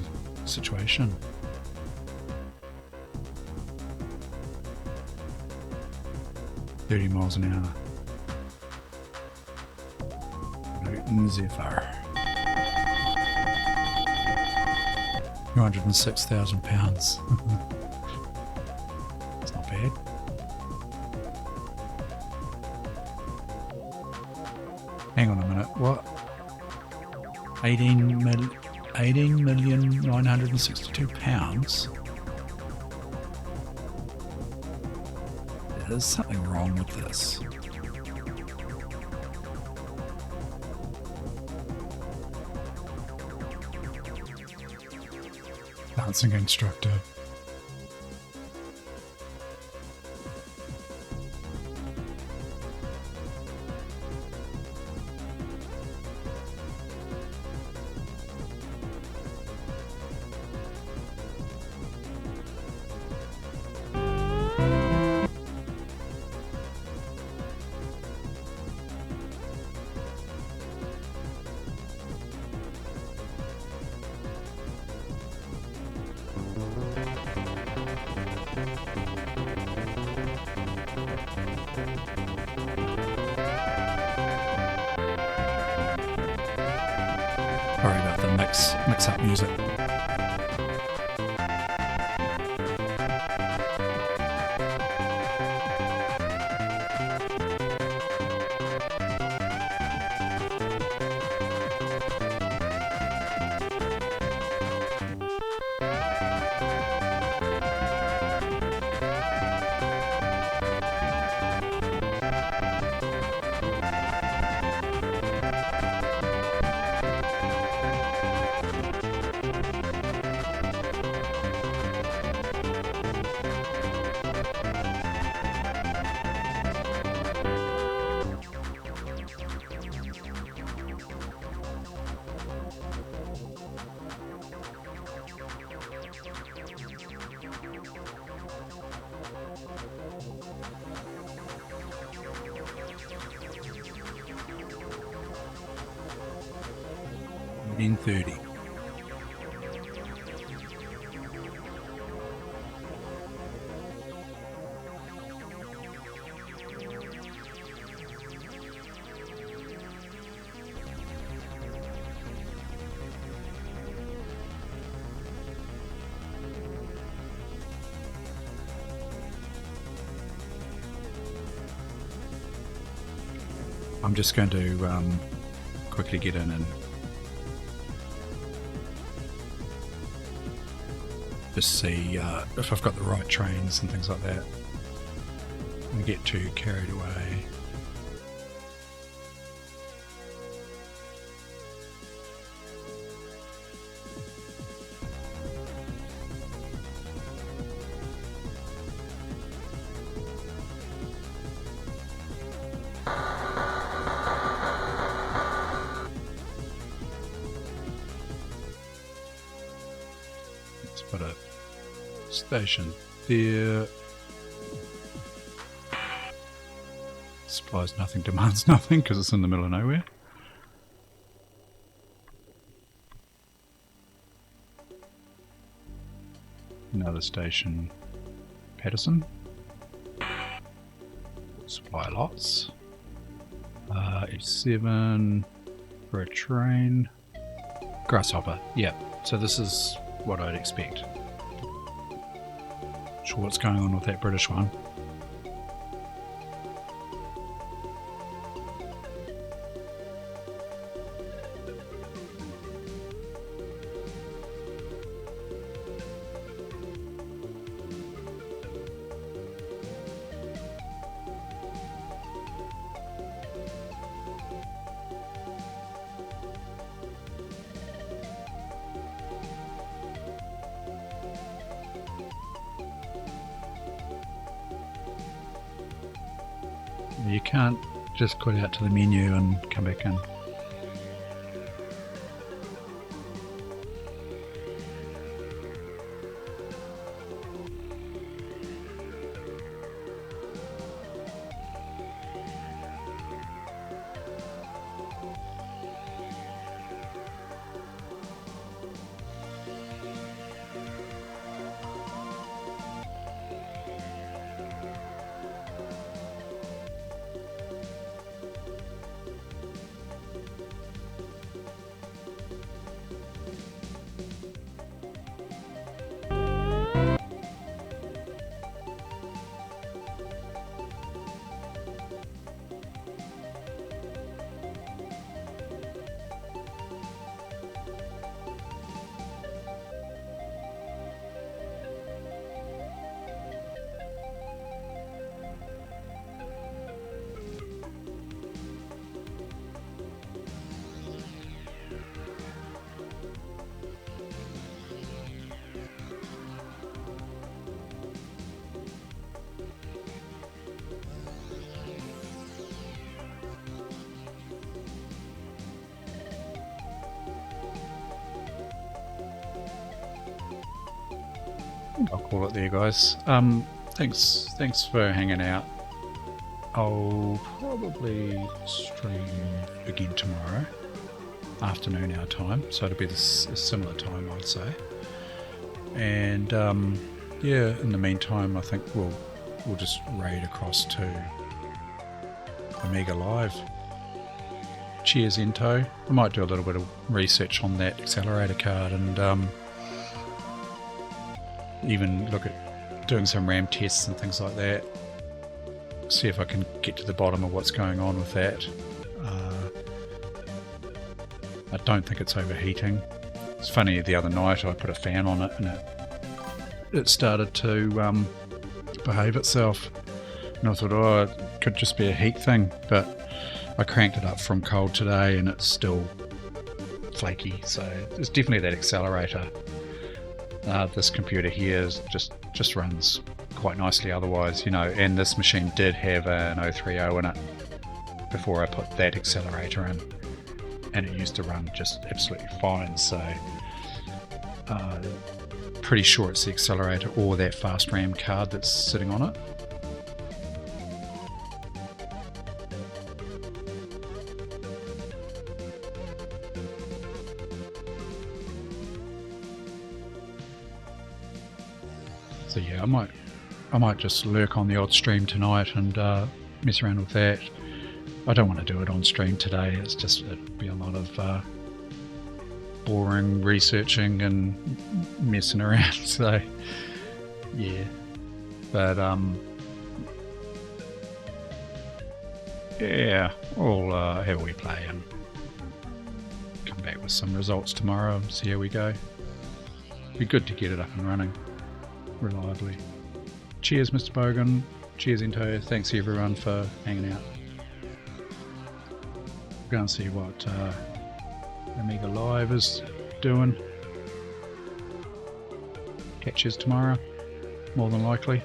situation. $30 an hour. Newton Zephyr. £206,000. It's not bad. Hang on a minute. What? 18,962 pounds. There's something wrong with this. Dancing instructor. Sorry about the mix up music. $19.30. I'm just going to quickly get in and just see if I've got the right trains and things like that. I get too carried away. Let's put a station there. Supplies nothing, demands nothing, because it's in the middle of nowhere. Another station, Patterson. Supply lots. H7 for a train. Grasshopper, yeah. So this is what I'd expect. Not sure what's going on with that British one. You can't just go out to the menu and come back in. I'll call it there, guys. Thanks for hanging out. I'll probably stream again tomorrow afternoon our time, so it'll be a similar time, I'd say. And yeah, in the meantime, I think we'll just raid across to Amiga Live. Cheers, Into. I might do a little bit of research on that accelerator card and even look at doing some RAM tests and things like that. See if I can get to the bottom of what's going on with that. I don't think it's overheating. It's funny, the other night I put a fan on it and it started to behave itself. And I thought, oh, it could just be a heat thing, but I cranked it up from cold today and it's still flaky. So it's definitely that accelerator. This computer here is just runs quite nicely otherwise, you know, and this machine did have an 030 in it before I put that accelerator in, and it used to run just absolutely fine. So pretty sure it's the accelerator or that fast RAM card that's sitting on it. So yeah, I might just lurk on the odd stream tonight and mess around with that. I don't want to do it on stream today. It'd be a lot of boring researching and messing around. So yeah, but yeah, we'll have a wee play and come back with some results tomorrow and see how we go. Be good to get it up and running reliably. Cheers, Mr. Bogan. Cheers, Into. Thanks everyone for hanging out. We'll go and see what Amiga Live is doing. Catch us tomorrow, more than likely.